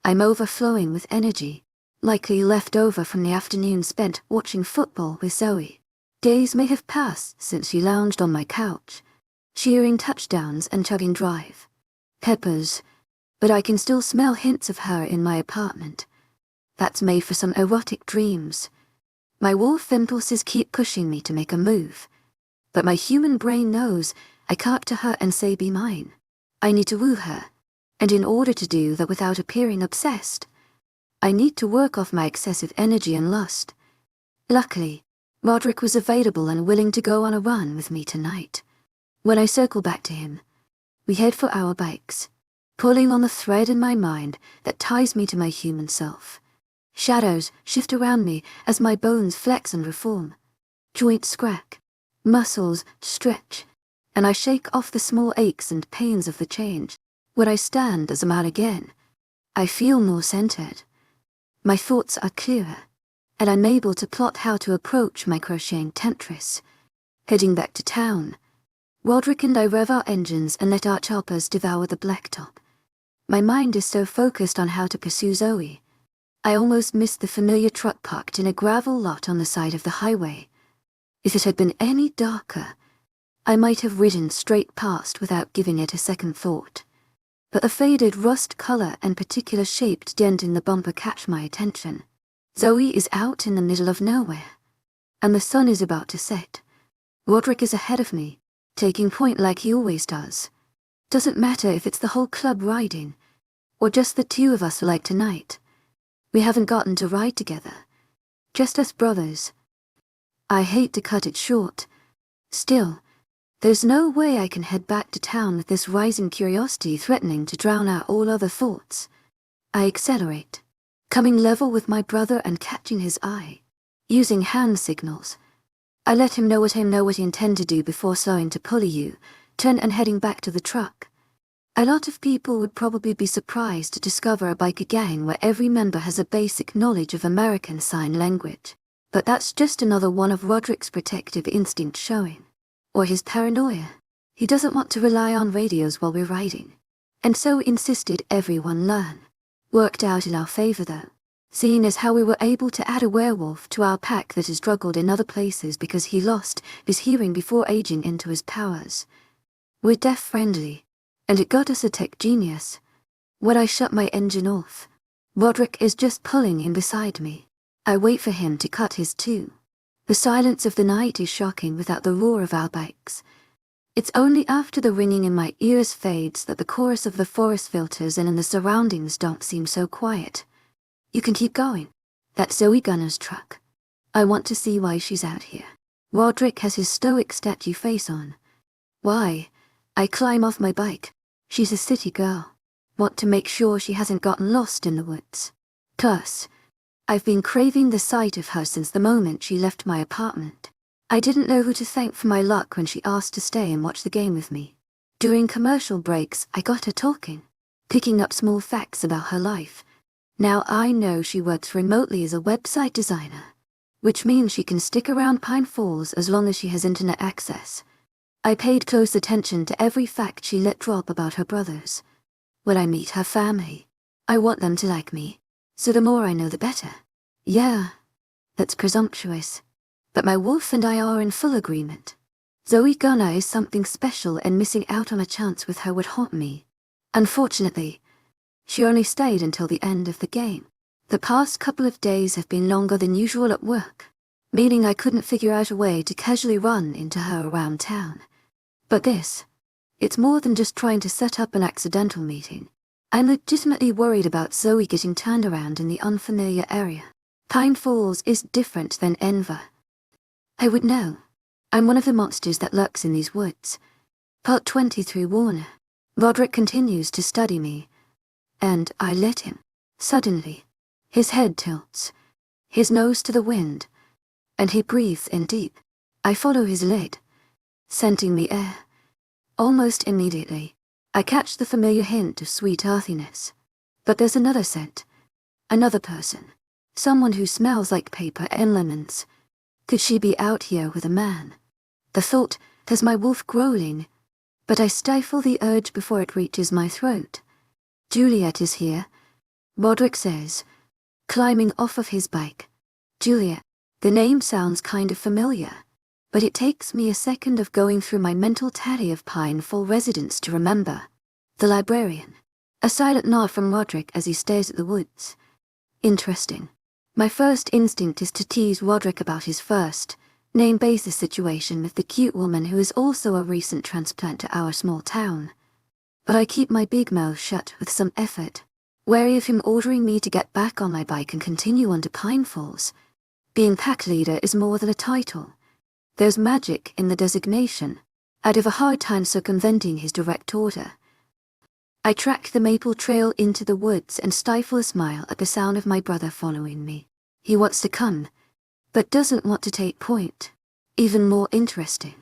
Speaker 1: I'm overflowing with energy, likely left over from the afternoon spent watching football with Zoe. Days may have passed since she lounged on my couch, cheering touchdowns and chugging drive. Peppers, but I can still smell hints of her in my apartment. That's made for some erotic dreams. My wolf impulses keep pushing me to make a move. But my human brain knows I can't to her and say be mine. I need to woo her. And in order to do that without appearing obsessed, I need to work off my excessive energy and lust. Luckily, Roderick was available and willing to go on a run with me tonight. When I circle back to him, we head for our bikes, pulling on the thread in my mind that ties me to my human self. Shadows shift around me as my bones flex and reform. Joints crack, muscles stretch, and I shake off the small aches and pains of the change. When I stand as a man again, I feel more centered. My thoughts are clearer, and I'm able to plot how to approach my crocheting temptress. Heading back to town, Roderick and I rev our engines and let our choppers devour the blacktop. My mind is so focused on how to pursue Zoe, I almost missed the familiar truck parked in a gravel lot on the side of the highway. If it had been any darker, I might have ridden straight past without giving it a second thought. But the faded rust color and particular shaped dent in the bumper catch my attention. Zoe is out in the middle of nowhere, and the sun is about to set. Roderick is ahead of me, taking point like he always does. Doesn't matter if it's the whole club riding, or just the two of us like tonight. We haven't gotten to ride together, just us brothers. I hate to cut it short. Still, there's no way I can head back to town with this rising curiosity threatening to drown out all other thoughts. I accelerate, coming level with my brother and catching his eye. Using hand signals, I let him know what I intend to do before slowing to pulley you, turn and heading back to the truck. A lot of people would probably be surprised to discover a biker gang where every member has a basic knowledge of American Sign Language. But that's just another one of Roderick's protective instincts showing. Or his paranoia. He doesn't want to rely on radios while we're riding, and so insisted everyone learn. Worked out in our favor though, seeing as how we were able to add a werewolf to our pack that has struggled in other places because he lost his hearing before aging into his powers. We're deaf-friendly, and it got us a tech genius. When I shut my engine off, Roderick is just pulling in beside me. I wait for him to cut his too. The silence of the night is shocking without the roar of our bikes. It's only after the ringing in my ears fades that the chorus of the forest filters and in the surroundings don't seem so quiet. You can keep going. That's Zoe Gunner's truck. I want to see why she's out here. Roderick has his stoic statue face on. Why? I climb off my bike. She's a city girl. Want to make sure she hasn't gotten lost in the woods. Plus, I've been craving the sight of her since the moment she left my apartment. I didn't know who to thank for my luck when she asked to stay and watch the game with me. During commercial breaks, I got her talking, picking up small facts about her life. Now I know she works remotely as a website designer, which means she can stick around Pine Falls as long as she has internet access. I paid close attention to every fact she let drop about her brothers. When I meet her family, I want them to like me, so the more I know the better. Yeah, that's presumptuous, but my wolf and I are in full agreement. Zoe Gunner is something special, and missing out on a chance with her would haunt me. Unfortunately, she only stayed until the end of the game. The past couple of days have been longer than usual at work, meaning I couldn't figure out a way to casually run into her around town. But this, it's more than just trying to set up an accidental meeting. I'm legitimately worried about Zoe getting turned around in the unfamiliar area. Pine Falls is different than Enver. I would know. I'm one of the monsters that lurks in these woods. Part 23 Warner. Roderick continues to study me, and I let him. Suddenly, his head tilts, his nose to the wind, and he breathes in deep. I follow his lead, scenting the air. Almost immediately, I catch the familiar hint of sweet earthiness. But there's another scent. Another person. Someone who smells like paper and lemons. Could she be out here with a man? The thought has my wolf growling, but I stifle the urge before it reaches my throat. Juliet is here, Roderick says, climbing off of his bike. Juliet. The name sounds kind of familiar, but it takes me a second of going through my mental tally of Pine Fall residents to remember. The librarian. A silent nod from Roderick as he stares at the woods. Interesting. My first instinct is to tease Roderick about his first name basis situation with the cute woman who is also a recent transplant to our small town. But I keep my big mouth shut with some effort, wary of him ordering me to get back on my bike and continue on to Pine Falls. Being pack leader is more than a title. There's magic in the designation. I'd have a hard time circumventing his direct order. I track the maple trail into the woods and stifle a smile at the sound of my brother following me. He wants to come, but doesn't want to take point. Even more interesting,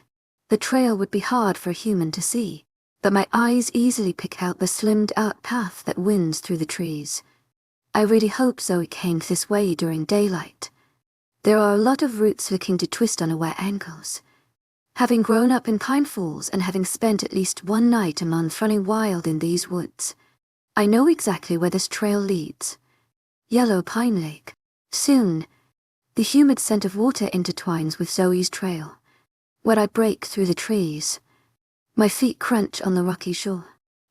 Speaker 1: the trail would be hard for a human to see, but my eyes easily pick out the slimmed-out path that winds through the trees. I really hope Zoe came this way during daylight. There are a lot of routes looking to twist unaware angles. Having grown up in Pine Falls and having spent at least one night a month running wild in these woods, I know exactly where this trail leads. Yellow Pine Lake. Soon, the humid scent of water intertwines with Zoe's trail. Where I break through the trees, my feet crunch on the rocky shore.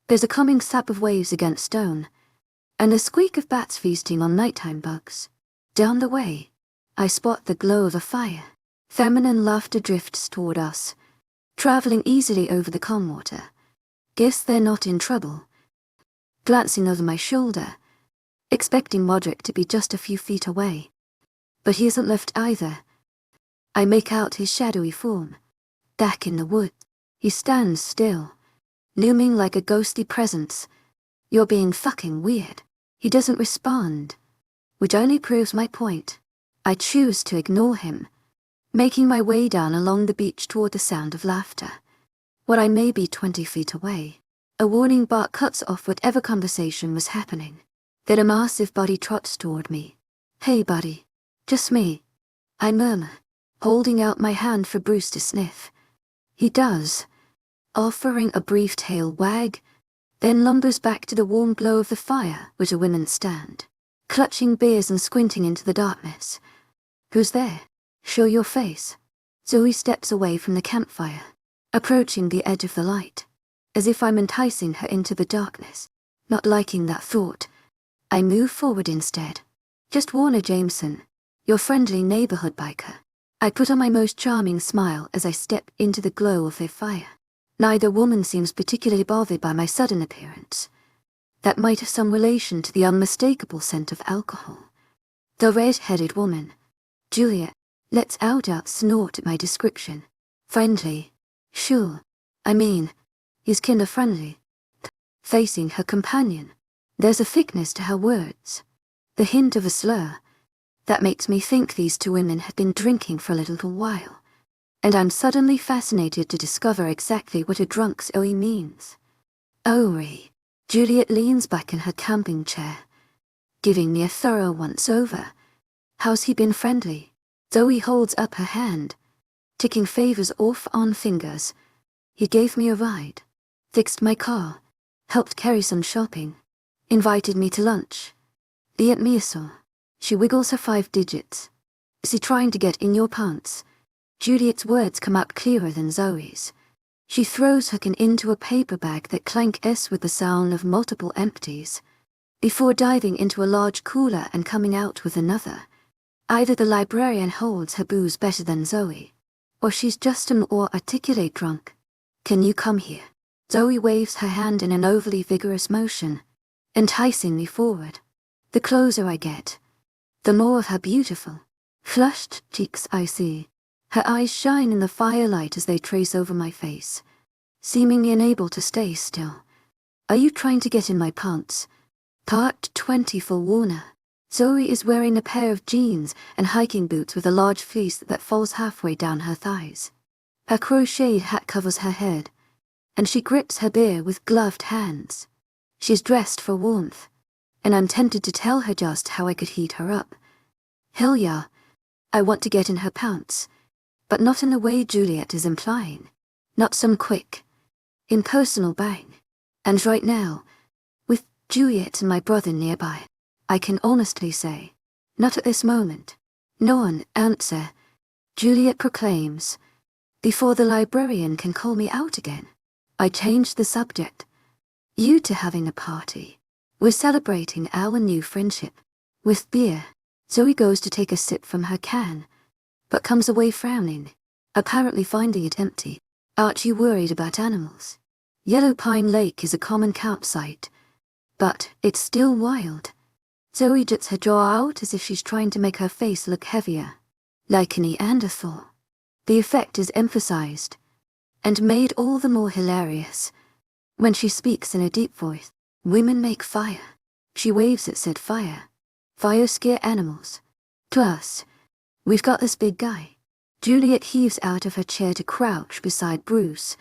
Speaker 1: There's a calming sap of waves against stone, and the squeak of bats feasting on nighttime bugs. Down the way, I spot the glow of a fire. Feminine laughter drifts toward us, traveling easily over the calm water. Guess they're not in trouble. Glancing over my shoulder, expecting Roderick to be just a few feet away. But he isn't left either. I make out his shadowy form. Back in the wood, he stands still, looming like a ghostly presence. You're being fucking weird. He doesn't respond, which only proves my point. I choose to ignore him, making my way down along the beach toward the sound of laughter. What I may be 20 feet away, a warning bark cuts off whatever conversation was happening. Then a massive body trots toward me. Hey buddy, just me, I murmur, holding out my hand for Bruce to sniff. He does, offering a brief tail wag, then lumbers back to the warm glow of the fire where the women stand, clutching beers and squinting into the darkness. Who's there? Show your face. Zoe steps away from the campfire, approaching the edge of the light, as if I'm enticing her into the darkness. Not liking that thought, I move forward instead. Just Warner Jameson, your friendly neighborhood biker. I put on my most charming smile as I step into the glow of their fire. Neither woman seems particularly bothered by my sudden appearance. That might have some relation to the unmistakable scent of alcohol. The red-headed woman, Juliet, lets out a snort at my description. Friendly. Sure. I mean, he's kinda friendly. Facing her companion, there's a thickness to her words. The hint of a slur. That makes me think these two women had been drinking for a little while. And I'm suddenly fascinated to discover exactly what a drunk's Zoe means. Ori. Juliet leans back in her camping chair, giving me a thorough once-over. How's he been friendly? Zoe holds up her hand, ticking favors off on fingers. He gave me a ride, fixed my car, helped carry some shopping, invited me to lunch. The miso. She wiggles her 5 digits. Is he trying to get in your pants? Juliet's words come out clearer than Zoe's. She throws her can into a paper bag that clanks with the sound of multiple empties, before diving into a large cooler and coming out with another. Either the librarian holds her booze better than Zoe, or she's just an more articulate drunk. Can you come here? Zoe waves her hand in an overly vigorous motion, enticing me forward. The closer I get, the more of her beautiful, flushed cheeks I see. Her eyes shine in the firelight as they trace over my face, seemingly unable to stay still. Are you trying to get in my pants? Part 20 for Warner. Zoe is wearing a pair of jeans and hiking boots with a large fleece that falls halfway down her thighs. Her crocheted hat covers her head, and she grips her beer with gloved hands. She's dressed for warmth, and I'm tempted to tell her just how I could heat her up. Hell yeah, I want to get in her pants, but not in the way Juliet is implying. Not some quick, impersonal bang. And right now, with Juliet and my brother nearby, I can honestly say, not at this moment. No answer, Juliet proclaims, before the librarian can call me out again. I change the subject. You two having a party. We're celebrating our new friendship. with beer. Zoe goes to take a sip from her can, but comes away frowning, apparently finding it empty. Aren't you worried about animals? Yellow Pine Lake is a common campsite, but it's still wild. Zoe juts her jaw out as if she's trying to make her face look heavier, like a Neanderthal. The effect is emphasized, and made all the more hilarious, when she speaks in a deep voice. Women make fire. She waves at said fire. Fire scare animals. Plus, we've got this big guy. Juliet heaves out of her chair to crouch beside Bruce,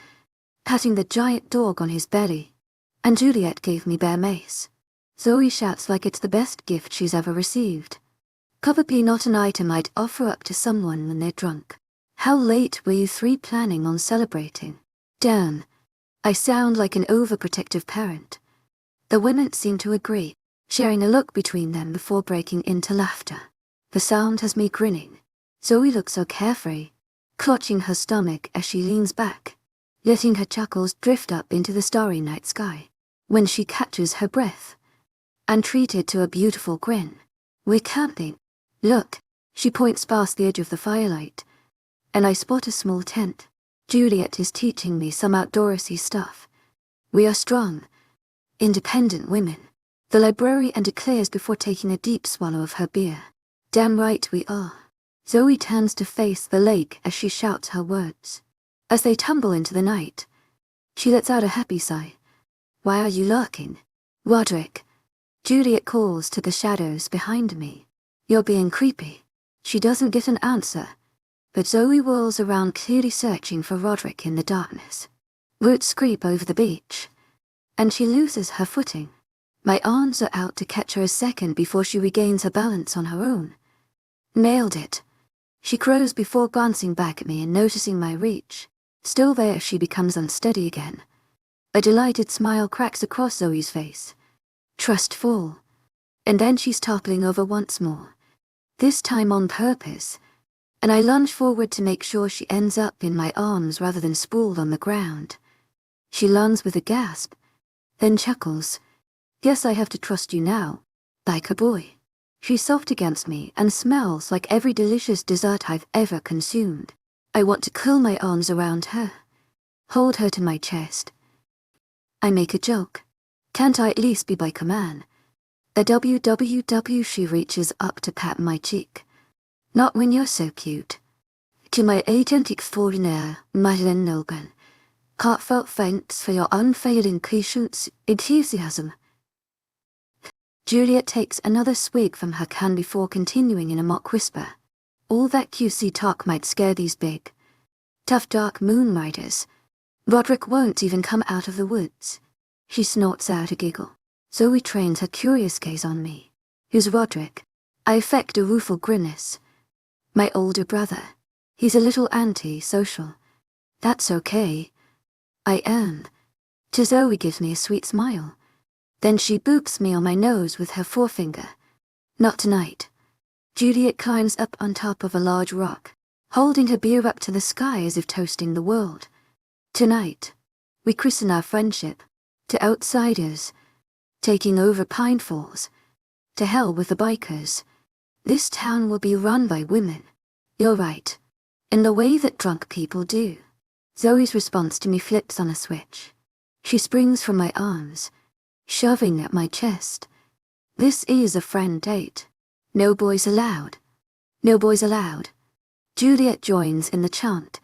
Speaker 1: patting the giant dog on his belly. And Juliet gave me bear mace. Zoe shouts like it's the best gift she's ever received. Probably not an item I'd offer up to someone when they're drunk. How late were you three planning on celebrating? Damn, I sound like an overprotective parent. The women seem to agree, sharing a look between them before breaking into laughter. The sound has me grinning. Zoe looks so carefree, clutching her stomach as she leans back, letting her chuckles drift up into the starry night sky. When she catches her breath, and treated to a beautiful grin. We're camping. Look, she points past the edge of the firelight, and I spot a small tent. Juliet is teaching me some outdoorsy stuff. We are strong, independent women, the librarian declares before taking a deep swallow of her beer. Damn right we are. Zoe turns to face the lake as she shouts her words. As they tumble into the night, she lets out a happy sigh. Why are you lurking? Roderick, Juliet calls to the shadows behind me. You're being creepy. She doesn't get an answer, but Zoe whirls around, clearly searching for Roderick in the darkness. Roots creep over the beach, and she loses her footing. My arms are out to catch her a second before she regains her balance on her own. Nailed it. She crows before glancing back at me and noticing my reach. Still there, she becomes unsteady again. A delighted smile cracks across Zoe's face. Trustful. And then she's toppling over once more, this time on purpose, and I lunge forward to make sure she ends up in my arms rather than sprawled on the ground. She lands with a gasp, then chuckles. Guess I have to trust you now, like a boy. She's soft against me and smells like every delicious dessert I've ever consumed. I want to curl my arms around her, hold her to my chest. I make a joke. Can't I at least be by command? The www, she reaches up to pat my cheek. Not when you're so cute. To my agent extraordinaire, Madeleine Logan. Heartfelt thanks for your unfailing patience, enthusiasm. Juliet takes another swig from her can before continuing in a mock whisper. All that QC talk might scare these big, tough dark moon riders. Roderick won't even come out of the woods. She snorts out a giggle. Zoe trains her curious gaze on me. Who's Roderick? I affect a rueful grimace. My older brother. He's a little anti-social. That's okay. I am. To Zoe gives me a sweet smile. Then she boops me on my nose with her forefinger. Not tonight. Juliet climbs up on top of a large rock, holding her beer up to the sky as if toasting the world. Tonight, we christen our friendship to outsiders, taking over Pine Falls. To hell with the bikers. This town will be run by women. You're right. In the way that drunk people do. Zoe's response to me flips on a switch. She springs from my arms, shoving at my chest. This is a friend date. No boys allowed. No boys allowed. Juliet joins in the chant,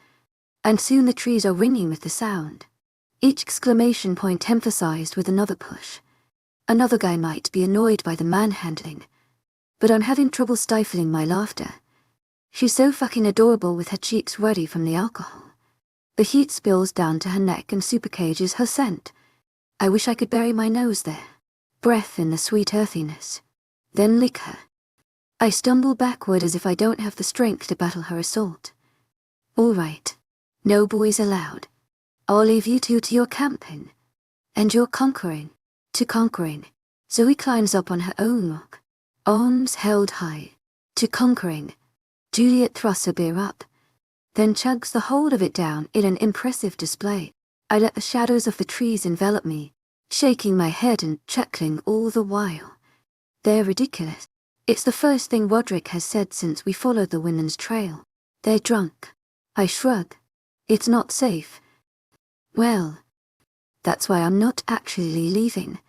Speaker 1: and soon the trees are ringing with the sound. Each exclamation point emphasized with another push. Another guy might be annoyed by the manhandling, but I'm having trouble stifling my laughter. She's so fucking adorable with her cheeks ruddy from the alcohol. The heat spills down to her neck and supercages her scent. I wish I could bury my nose there. Breath in the sweet earthiness. Then lick her. I stumble backward as if I don't have the strength to battle her assault. All right. No boys allowed. I'll leave you two to your camping. And your conquering. To conquering. Zoe climbs up on her own rock, arms held high. To conquering. Juliet thrusts her beer up, then chugs the whole of it down in an impressive display. I let the shadows of the trees envelop me, shaking my head and chuckling all the while. They're ridiculous. It's the first thing Roderick has said since we followed the women's trail. They're drunk. I shrug. It's not safe. Well, that's why I'm not actually leaving.